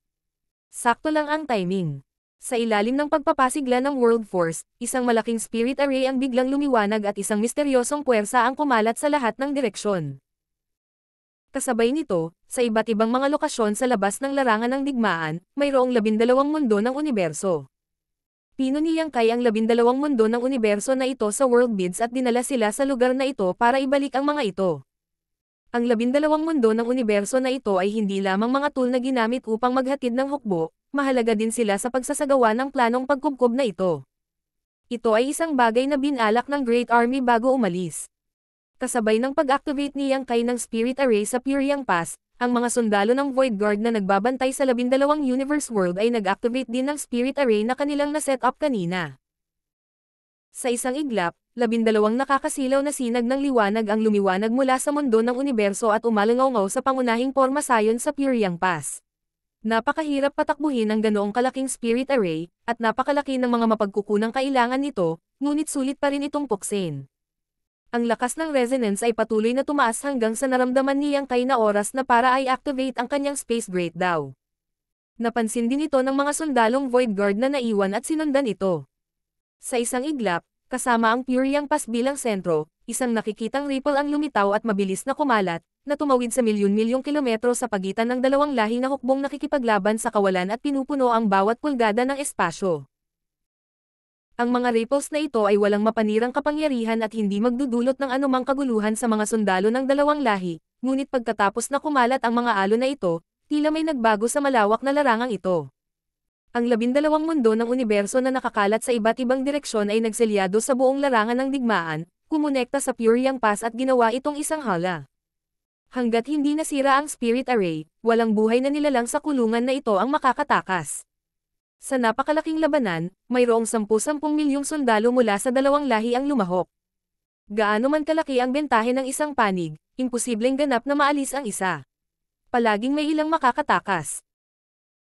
Sakto lang ang timing. Sa ilalim ng pagpapasigla ng World Force, isang malaking spirit array ang biglang lumiwanag at isang misteryosong puwersa ang kumalat sa lahat ng direksyon. Kasabay nito, sa iba't ibang mga lokasyon sa labas ng larangan ng digmaan, mayroong 12 mundo ng universo. Pino ni Yangkai ang 12 mundo ng universo na ito sa World Bids at dinala sila sa lugar na ito para ibalik ang mga ito. Ang 12 mundo ng universo na ito ay hindi lamang mga tool na ginamit upang maghatid ng hukbo, mahalaga din sila sa pagsasagawa ng planong pagkubkob na ito. Ito ay isang bagay na binalak ng Great Army bago umalis. Kasabay ng pag-activate ni Yangkai ng Spirit Array sa Pyryang Pass, ang mga sundalo ng Void Guard na nagbabantay sa 12 Universe World ay nag-activate din ng Spirit Array na kanilang na-set up kanina. Sa isang iglap, 12 nakakasilaw na sinag ng liwanag ang lumiwanag mula sa mundo ng universo at umalangaw sa pangunahing pormasayon sa Pyryang Pass. Napakahirap patakbuhin ang ganoong kalaking spirit array, at napakalaki ng mga mapagkukunang kailangan nito, ngunit sulit pa rin itong puksin. Ang lakas ng resonance ay patuloy na tumaas hanggang sa naramdaman ni Yangkai na oras na para ay activate ang kanyang space grate daw. Napansin din ito ng mga sundalong Void Guard na naiwan at sinundan ito. Sa isang iglap, kasama ang Pyryang Pass bilang sentro, isang nakikitang ripple ang lumitaw at mabilis na kumalat, na tumawid sa milyon-milyong kilometro sa pagitan ng dalawang lahing na hukbong nakikipaglaban sa kawalan at pinupuno ang bawat pulgada ng espasyo. Ang mga ripples na ito ay walang mapanirang kapangyarihan at hindi magdudulot ng anumang kaguluhan sa mga sundalo ng dalawang lahi, ngunit pagkatapos na kumalat ang mga alon na ito, tila may nagbago sa malawak na larangang ito. Ang 12 mundo ng universo na nakakalat sa iba't ibang direksyon ay nagselyado sa buong larangan ng digmaan, kumonekta sa Pyryang Pass at ginawa itong isang hala. Hanggat hindi nasira ang Spirit Array, walang buhay na nilalang sa kulungan na ito ang makakatakas. Sa napakalaking labanan, mayroong 10-10 milyong sundalo mula sa dalawang lahi ang lumahok. Gaano man kalaki ang bentahe ng isang panig, imposibleng ganap na maalis ang isa. Palaging may ilang makakatakas.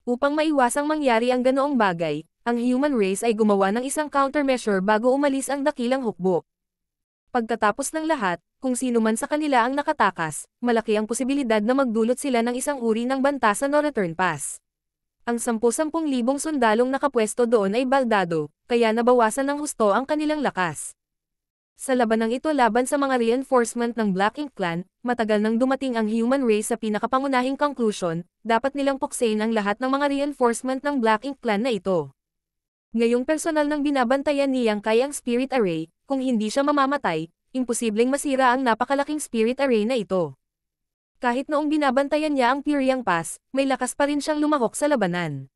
Upang maiwasang mangyari ang ganoong bagay, ang human race ay gumawa ng isang countermeasure bago umalis ang dakilang hukbo. Pagkatapos ng lahat, kung sino man sa kanila ang nakatakas, malaki ang posibilidad na magdulot sila ng isang uri ng banta sa no-return pass. Ang 10-10 libong sundalong nakapwesto doon ay baldado, kaya nabawasan ng husto ang kanilang lakas. Sa labanang ito laban sa mga reinforcement ng Black Ink Clan, matagal nang dumating ang human race sa pinakapangunahing conclusion, dapat nilang puksain ang lahat ng mga reinforcement ng Black Ink Clan na ito. Ngayong personal nang binabantayan ni Yangkai ang Spirit Array, kung hindi siya mamamatay, imposibleng masira ang napakalaking Spirit Array na ito. Kahit noong binabantayan niya ang Pyryang Pass, may lakas pa rin siyang lumahok sa labanan.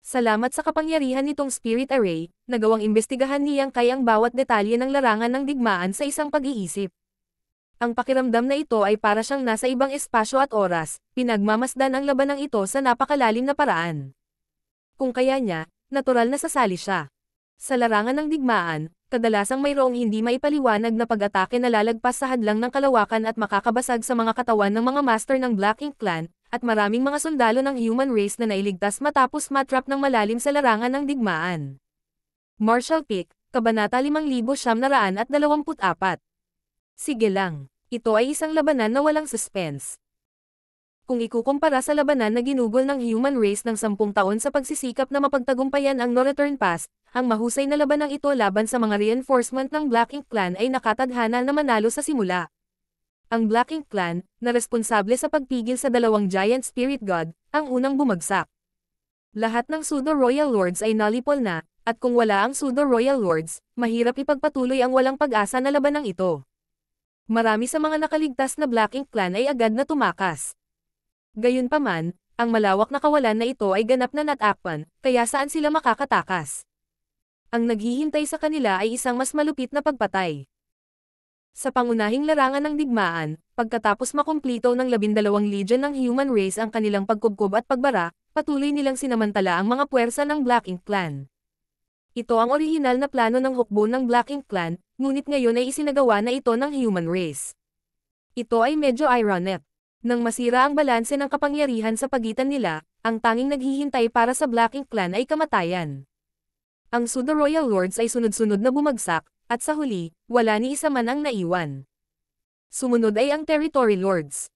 Salamat sa kapangyarihan nitong Spirit Array, nagawang imbestigahan ni Yangkai ang bawat detalye ng larangan ng digmaan sa isang pag-iisip. Ang pakiramdam na ito ay para siyang nasa ibang espasyo at oras, pinagmamasdan ang labanang ito sa napakalalim na paraan. Kung kaya niya, natural na sasali siya. Sa larangan ng digmaan, kadalasang mayroong hindi maipaliwanag na pag-atake na lalagpas sa hadlang ng kalawakan at makakabasag sa mga katawan ng mga master ng Black Ink Clan, at maraming mga sundalo ng human race na nailigtas matapos matrap ng malalim sa larangan ng digmaan. Marshall Pick, Kabanata 5924. Sige lang, ito ay isang labanan na walang suspense. Kung ikukumpara sa labanan na ginugol ng human race ng 10 taon sa pagsisikap na mapagtagumpayan ang no-return pass, ang mahusay na labanang ito laban sa mga reinforcement ng Black Ink Clan ay nakatadhana na manalo sa simula. Ang Black Ink Clan, na responsable sa pagpigil sa dalawang giant spirit god, ang unang bumagsak. Lahat ng Pseudo-Royal Lords ay nullipol na, At kung wala ang pseudo-royal lords, mahirap ipagpatuloy ang walang pag-asa na labanang ito. Marami sa mga nakaligtas na Black Ink clan ay agad na tumakas. Gayunpaman, ang malawak na kawalan na ito ay ganap na natakpan, kaya saan sila makakatakas? Ang naghihintay sa kanila ay isang mas malupit na pagpatay. Sa pangunahing larangan ng digmaan, pagkatapos makumplito ng 12 legion ng human race ang kanilang pagkubkob at pagbara, patuloy nilang sinamantala ang mga puwersa ng Black Ink clan. Ito ang orihinal na plano ng hukbo ng Black Ink clan, ngunit ngayon ay isinagawa na ito ng human race. Ito ay medyo ironic. Nang masira ang balanse ng kapangyarihan sa pagitan nila, ang tanging naghihintay para sa Black Ink clan ay kamatayan. Ang pseudo-royal lords ay sunod-sunod na bumagsak, at sa huli, wala ni isa man ang naiwan. Sumunod ay ang territory lords.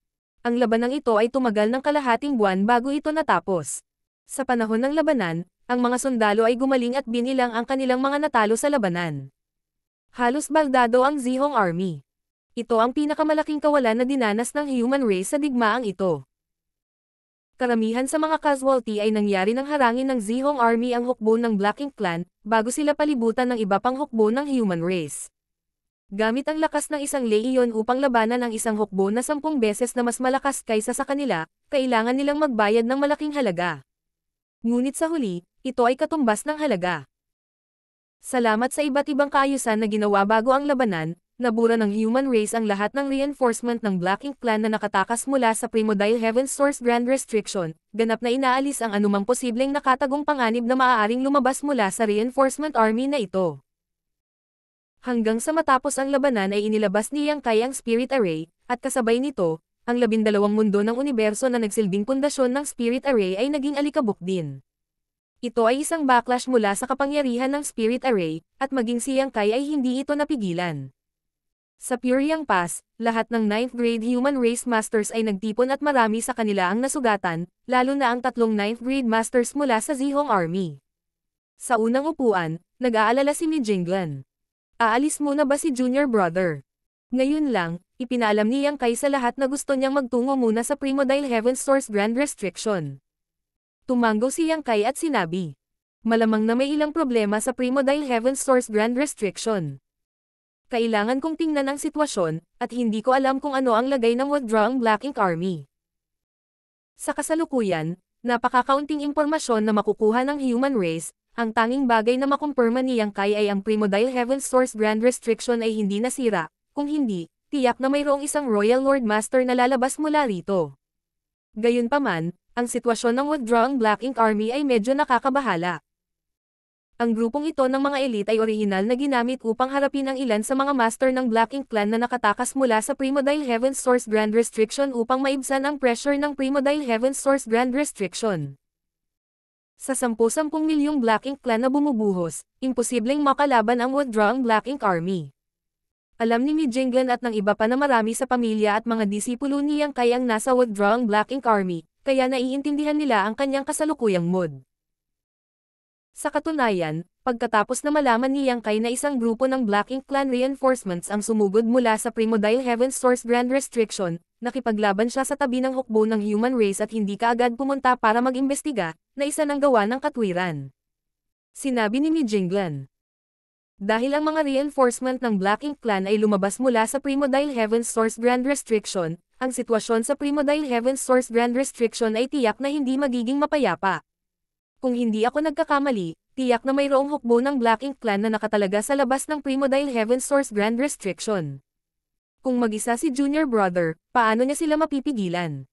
Ang labanang ito ay tumagal ng kalahating buwan bago ito natapos. Sa panahon ng labanan, ang mga sundalo ay gumaling at binilang ang kanilang mga natalo sa labanan. Halos baldado ang Zihong Army. Ito ang pinakamalaking kawalan na dinanas ng human race sa digmaang ito. Karamihan sa mga casualty ay nangyari nang harangin ng Zihong Army ang hukbo ng Black Ink clan, bago sila palibutan ng iba pang hukbo ng human race. Gamit ang lakas ng isang lehiyon upang labanan ang isang hukbo na 10 beses na mas malakas kaysa sa kanila, kailangan nilang magbayad ng malaking halaga. Ngunit sa huli, ito ay katumbas ng halaga. Salamat sa iba't ibang kaayusan na ginawa bago ang labanan, nabura ng human race ang lahat ng reinforcement ng Black Ink clan na nakatakas mula sa Primordial Heaven's Source Grand Restriction, ganap na inaalis ang anumang posibleng nakatagong panganib na maaaring lumabas mula sa reinforcement army na ito. Hanggang sa matapos ang labanan ay inilabas ni Yang Kai ang Spirit Array, at kasabay nito, ang 12 mundo ng universo na nagsilbing pundasyon ng Spirit Array ay naging alikabok din. Ito ay isang backlash mula sa kapangyarihan ng Spirit Array, at maging si Yang Kai ay hindi ito napigilan. Sa Puriang Pass, lahat ng 9th grade human race masters ay nagtipon at marami sa kanila ang nasugatan, lalo na ang 3 9th grade masters mula sa Zihong Army. Sa unang upuan, nag-aalala si Mi Jinglan. Aalis muna ba si Junior Brother? Ngayon lang, ipinaalam ni Yang Kai sa lahat na gusto niyang magtungo muna sa Primordial Heaven's Source Grand Restriction. Tumango si Yang Kai at sinabi, malamang na may ilang problema sa Primordial Heaven's Source Grand Restriction. Kailangan kong tingnan ang sitwasyon, at hindi ko alam kung ano ang lagay ng withdrawing Black Ink Army. Sa kasalukuyan, napakakaunting impormasyon na makukuha ng human race, ang tanging bagay na makumpirma ni Yang Kai ay ang Primordial Heaven's Source Grand Restriction ay hindi nasira, kung hindi, tiyak na mayroong isang Royal Lord Master na lalabas mula rito. Gayunpaman, ang sitwasyon ng withdrawing Black Ink Army ay medyo nakakabahala. Ang grupong ito ng mga elite ay orihinal na ginamit upang harapin ang ilan sa mga master ng Black Ink clan na nakatakas mula sa Primordial Heaven's Source Grand Restriction upang maibsan ang pressure ng Primordial Heaven's Source Grand Restriction. Sa 10-10 milyong Black Ink clan na bumubuhos, imposibleng makalaban ang withdrawing Black Ink Army. Alam ni Mi Jinglan at ng iba pa na marami sa pamilya at mga disipulo ni Yang Kai ang nasa withdrawing Black Ink Army, kaya naiintindihan nila ang kanyang kasalukuyang mood. Sa katunayan, pagkatapos na malaman ni Yang Kai na isang grupo ng Black Ink clan reinforcements ang sumugod mula sa Primordial Heaven's Source Grand Restriction, nakipaglaban siya sa tabi ng hukbo ng human race at hindi kaagad pumunta para mag-imbestiga, na isa ng gawa ng katwiran. Sinabi ni Mi Jinglan. Dahil ang mga reinforcement ng Black Ink clan ay lumabas mula sa Primordial Heaven's Source Grand Restriction, ang sitwasyon sa Primordial Heaven's Source Grand Restriction ay tiyak na hindi magiging mapayapa. Kung hindi ako nagkakamali, tiyak na mayroong hukbo ng Black Ink clan na nakatalaga sa labas ng Primordial Heaven's Source Grand Restriction. Kung mag-isa si Junior Brother, paano niya sila mapipigilan?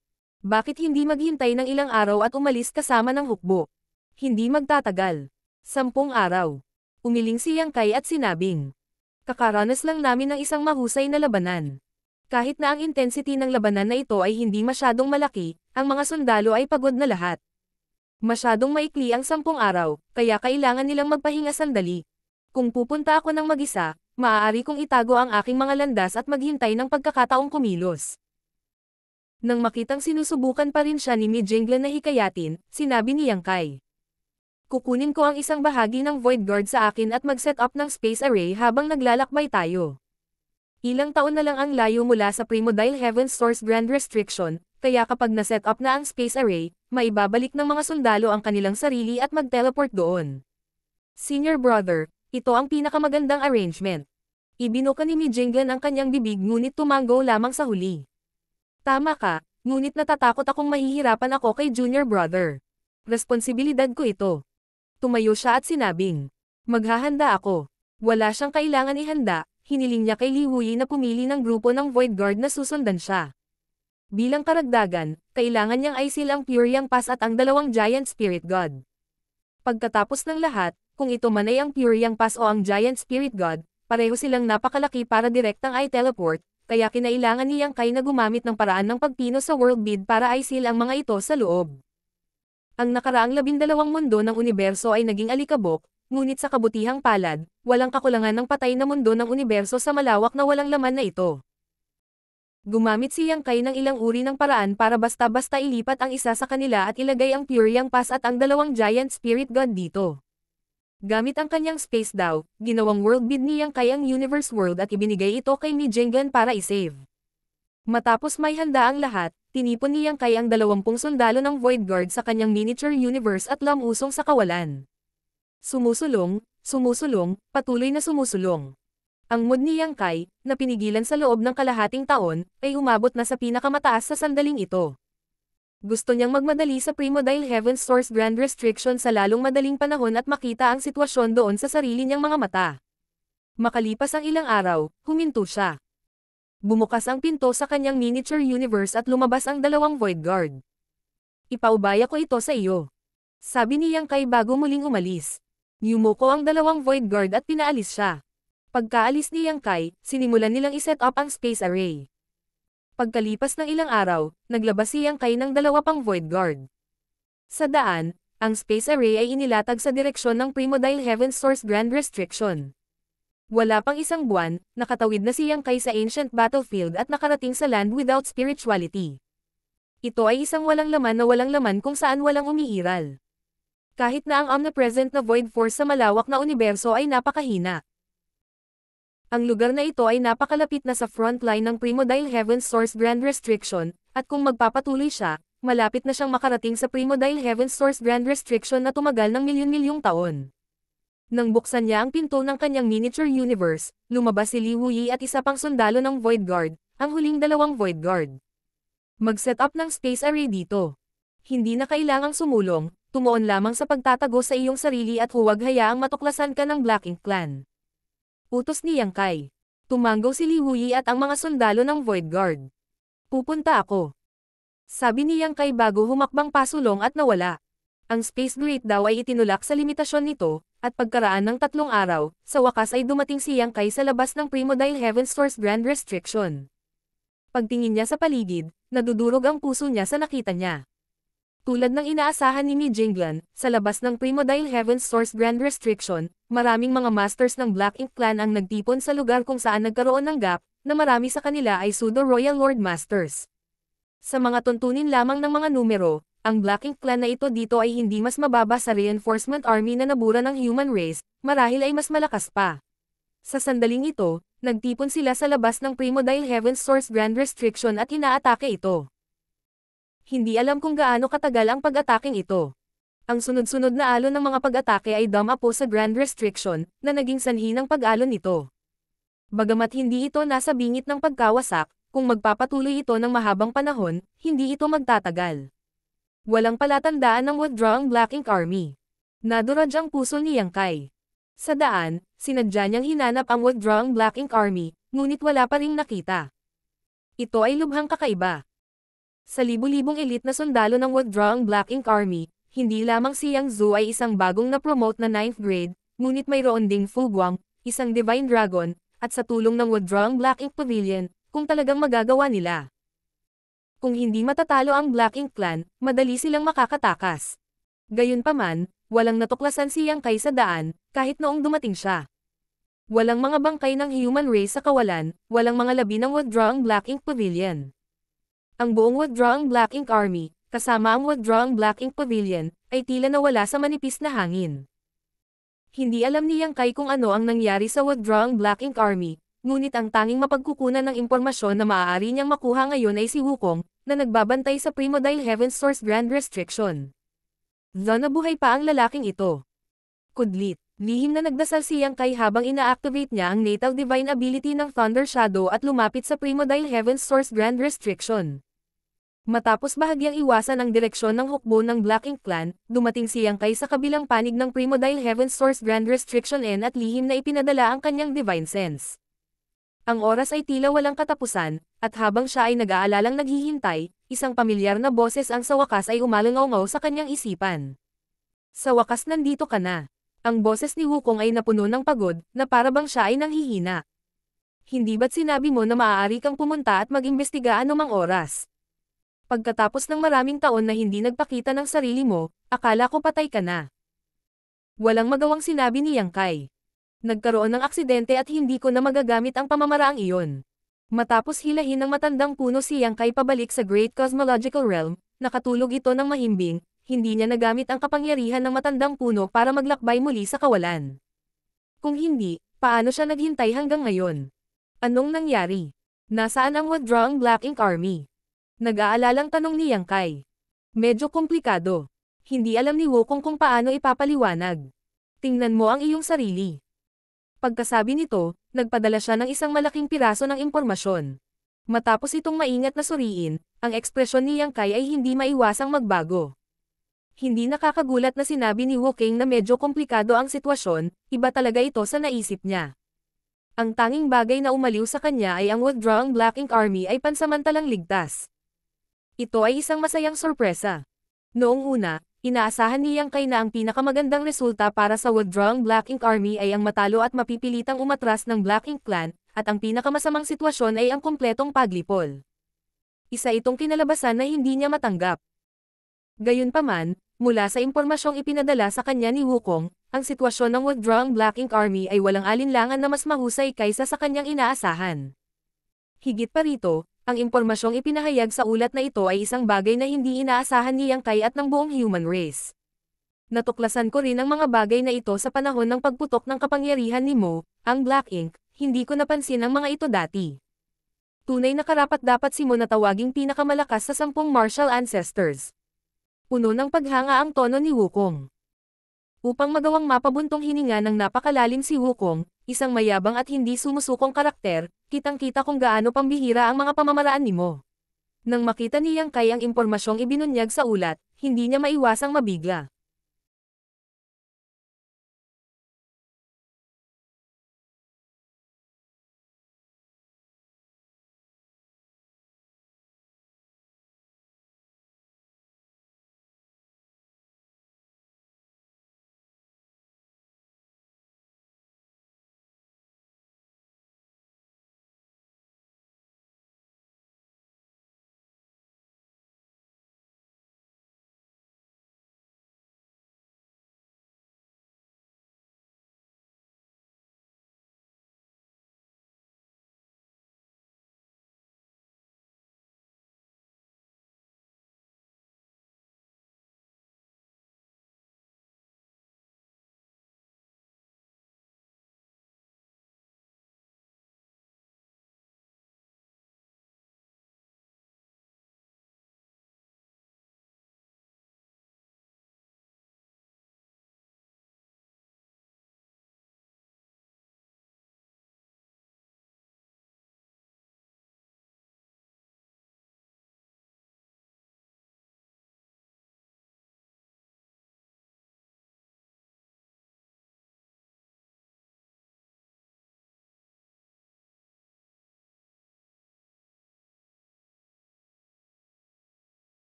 Bakit hindi maghintay ng ilang araw at umalis kasama ng hukbo? Hindi magtatagal. 10 araw. Umiling si Yang Kai at sinabing, kakaranas lang namin ng isang mahusay na labanan. Kahit na ang intensity ng labanan na ito ay hindi masyadong malaki, ang mga sundalo ay pagod na lahat. Masyadong maikli ang 10 araw, kaya kailangan nilang magpahinga sandali. Kung pupunta ako ng mag-isa, maaari kong itago ang aking mga landas at maghintay ng pagkakataong kumilos. Nang makitang sinusubukan pa rin siya ni Mi Jinglan na hikayatin, sinabi ni Yang Kai, kukunin ko ang isang bahagi ng Void Guard sa akin at mag-set up ng Space Array habang naglalakbay tayo. Ilang taon na lang ang layo mula sa Primordial Heaven's Source Grand Restriction, kaya kapag na-set up na ang Space Array, maibabalik ng mga sundalo ang kanilang sarili at mag-teleport doon. Senior brother, ito ang pinakamagandang arrangement. Ibinuka ni Mijinglan ang kanyang bibig ngunit tumango lamang sa huli. Tama ka, ngunit natatakot akong mahihirapan ako kay junior brother. Responsibilidad ko ito. Tumayo siya at sinabing, maghahanda ako. Wala siyang kailangan ihanda, hiniling niya kay Li Wuyi na pumili ng grupo ng Void Guard na susundan siya. Bilang karagdagan, kailangan niyang aisil ang Puriyang Pass at ang dalawang Giant Spirit God. Pagkatapos ng lahat, kung ito man ay ang Puriyang Pass o ang Giant Spirit God, pareho silang napakalaki para direktang i-teleport, kaya kinailangan ni Yang Kai na gumamit ng paraan ng pagpino sa World Bid para aisil ang mga ito sa loob. Ang nakaraang 12 mundo ng universo ay naging alikabok, ngunit sa kabutihang palad, walang kakulangan ng patay na mundo ng universo sa malawak na walang laman na ito. Gumamit si Yang Kai ng ilang uri ng paraan para basta-basta ilipat ang isa sa kanila at ilagay ang Puriyang Pass at ang dalawang Giant Spirit God dito. Gamit ang kanyang space daw, ginawang world bid ni Yang Kai ang Universe World at ibinigay ito kay Mijinglan para isave. Matapos may handa ang lahat, tinipon ni Yang Kai ang 20 sundalo ng Void Guard sa kanyang miniature universe at lumusong sa kawalan. Sumusulong, patuloy na sumusulong. Ang mood ni Yang Kai, na pinigilan sa loob ng kalahating taon, ay umabot na sa pinakamataas sa sandaling ito. Gusto niyang magmadali sa Primodile Heaven's Source Grand Restriction sa lalong madaling panahon at makita ang sitwasyon doon sa sarili niyang mga mata. Makalipas ang ilang araw, huminto siya. Bumukas ang pinto sa kanyang miniature universe at lumabas ang dalawang Void Guard. Ipaubaya ko ito sa iyo. Sabi ni Yang Kai bago muling umalis. Yumuko ang dalawang Void Guard at pinaalis siya. Pagkaalis ni Yang Kai, sinimulan nilang iset up ang space array. Pagkalipas ng ilang araw, naglabas si Yang Kai ng 2 pang Void Guard. Sa daan, ang space array ay inilatag sa direksyon ng Primodile Heaven's Source Grand Restriction. Wala pang isang buwan, nakatawid na si Yang Kai sa ancient battlefield at nakarating sa land without spirituality. Ito ay isang walang laman kung saan walang umiiral. Kahit na ang omnipresent na Void Force sa malawak na universo ay napakahina. Ang lugar na ito ay napakalapit na sa frontline ng Primodile Heaven's Source Grand Restriction, at kung magpapatuloy siya, malapit na siyang makarating sa Primodile Heaven's Source Grand Restriction na tumagal ng milyon-milyong taon. Nang buksan niya ang pinto ng kanyang miniature universe, lumabas si Li Wuyi at isa pang sundalo ng Void Guard, ang huling 2 Void Guard. Mag-set up ng space array dito. Hindi na kailangang sumulong, tumuon lamang sa pagtatago sa iyong sarili at huwag hayaang matuklasan ka ng Black Ink Clan. Utos ni Yang Kai. Tumango si Li Wuyi at ang mga sundalo ng Void Guard. Pupunta ako. Sabi ni Yang Kai bago humakbang pasulong at nawala. Ang Space Gate daw ay itinulak sa limitasyon nito, at pagkaraan ng 3 araw, sa wakas ay dumating si Yang Kai sa labas ng Primodile Heaven's Source Grand Restriction. Pagtingin niya sa paligid, nadudurog ang puso niya sa nakita niya. Tulad ng inaasahan ni Mijinglan, sa labas ng Primodile Heaven's Source Grand Restriction, maraming mga masters ng Black Ink Clan ang nagtipon sa lugar kung saan nagkaroon ng gap, na marami sa kanila ay pseudo-royal lord masters. Sa mga tuntunin lamang ng mga numero, ang Black Ink Clan na ito dito ay hindi mas mababa sa reinforcement army na nabura ng human race, marahil ay mas malakas pa. Sa sandaling ito, nagtipon sila sa labas ng Primodile Heaven's Source Grand Restriction at inaatake ito. Hindi alam kung gaano katagal ang pag-ataking ito. Ang sunod-sunod na alon ng mga pag-atake ay dumapo sa Grand Restriction, na naging sanhi ng pag-alon nito. Bagamat hindi ito nasa bingit ng pagkawasak, kung magpapatuloy ito ng mahabang panahon, hindi ito magtatagal. Walang palatandaan ng withdrawing Black Ink Army. Naduraj ang puso ni Yang Kai. Sa daan, sinadya niyang hinanap ang withdrawing Black Ink Army, ngunit wala pa ring nakita. Ito ay lubhang kakaiba. Sa libu-libong elite na sundalo ng withdrawing Black Ink Army, hindi lamang si Yang Zhu ay isang bagong na-promote na 9th grade, ngunit mayroon ding Fu Guang, isang Divine Dragon, at sa tulong ng withdrawing Black Ink Pavilion, kung talagang magagawa nila. Kung hindi matatalo ang Black Ink Clan, madali silang makakatakas. Gayunpaman, walang natuklasan si Yang Kai sa daan, kahit noong dumating siya. Walang mga bangkay ng human race sa kawalan, walang mga labi ng withdrawing Black Ink Pavilion. Ang buong withdrawing Black Ink Army, kasama ang withdrawing Black Ink Pavilion, ay tila nawala sa manipis na hangin. Hindi alam ni Yang Kai kung ano ang nangyari sa withdrawing Black Ink Army, ngunit ang tanging mapagkukunan ng impormasyon na maaari niyang makuha ngayon ay si Wukong, na nagbabantay sa Primodile Heaven's Source Grand Restriction. Nabuhay pa ang lalaking ito. Kudlit. Lihim na nagdasal si Yang Kai habang ina-activate niya ang natal divine ability ng Thunder Shadow at lumapit sa Primordial Heaven's Source Grand Restriction. Matapos bahagyang iwasan ang direksyon ng hukbo ng Black Ink Clan, dumating si Yang Kai sa kabilang panig ng Primordial Heaven's Source Grand Restriction N at lihim na ipinadala ang kanyang divine sense. Ang oras ay tila walang katapusan, at habang siya ay nag-aalalang naghihintay, isang pamilyar na boses ang sa wakas ay umalangaw sa kanyang isipan. Sa wakas nandito ka na. Ang boses ni Wukong ay napuno ng pagod, na parabang siya ay nanghihina. Hindi ba't sinabi mo na maaari kang pumunta at mag-imbestiga anumang oras? Pagkatapos ng maraming taon na hindi nagpakita ng sarili mo, akala ko patay ka na. Walang magawang sinabi ni Yang Kai. Nagkaroon ng aksidente at hindi ko na magagamit ang pamamaraang iyon. Matapos hilahin ng matandang puno si Yang Kai pabalik sa Great Cosmological Realm, nakatulog ito ng mahimbing, hindi niya nagamit ang kapangyarihan ng matandang puno para maglakbay muli sa kawalan. Kung hindi, paano siya naghintay hanggang ngayon? Anong nangyari? Nasaan ang withdrawing Black Ink Army? Nag-aalalang tanong ni Yang Kai. Medyo komplikado. Hindi alam ni Wukong kung paano ipapaliwanag. Tingnan mo ang iyong sarili. Pagkasabi nito, nagpadala siya ng isang malaking piraso ng impormasyon. Matapos itong maingat na suriin, ang ekspresyon ni Yang Kai ay hindi maiwasang magbago. Hindi nakakagulat na sinabi ni Wukong na medyo komplikado ang sitwasyon, iba talaga ito sa naisip niya. Ang tanging bagay na umaliw sa kanya ay ang withdrawing Black Ink Army ay pansamantalang ligtas. Ito ay isang masayang sorpresa. Noong una, inaasahan ni Yang Kai na ang pinakamagandang resulta para sa withdrawing Black Ink Army ay ang matalo at mapipilitang umatras ng Black Ink Clan, at ang pinakamasamang sitwasyon ay ang kumpletong paglipol. Isa itong kinalabasan na hindi niya matanggap. Gayunpaman, mula sa impormasyong ipinadala sa kanya ni Wukong, ang sitwasyon ng withdrawing Black Ink Army ay walang alinlangan na mas mahusay kaysa sa kanyang inaasahan. Higit pa rito, ang impormasyong ipinahayag sa ulat na ito ay isang bagay na hindi inaasahan ni Yang Kai at ng buong human race. Natuklasan ko rin ang mga bagay na ito sa panahon ng pagputok ng kapangyarihan ni Mo, ang Black Ink, hindi ko napansin ang mga ito dati. Tunay na karapat-dapat si Mo na tawaging pinakamalakas sa 10 martial ancestors. Puno ng paghanga ang tono ni Wukong. Upang magawang mapabuntong hininga ng napakalalim si Wukong, isang mayabang at hindi sumusukong karakter, kitang-kita kung gaano pambihira ang mga pamamaraan ni Mo. Nang makita ni Yang Kai ang impormasyong ibinunyag sa ulat, hindi niya maiwasang mabigla.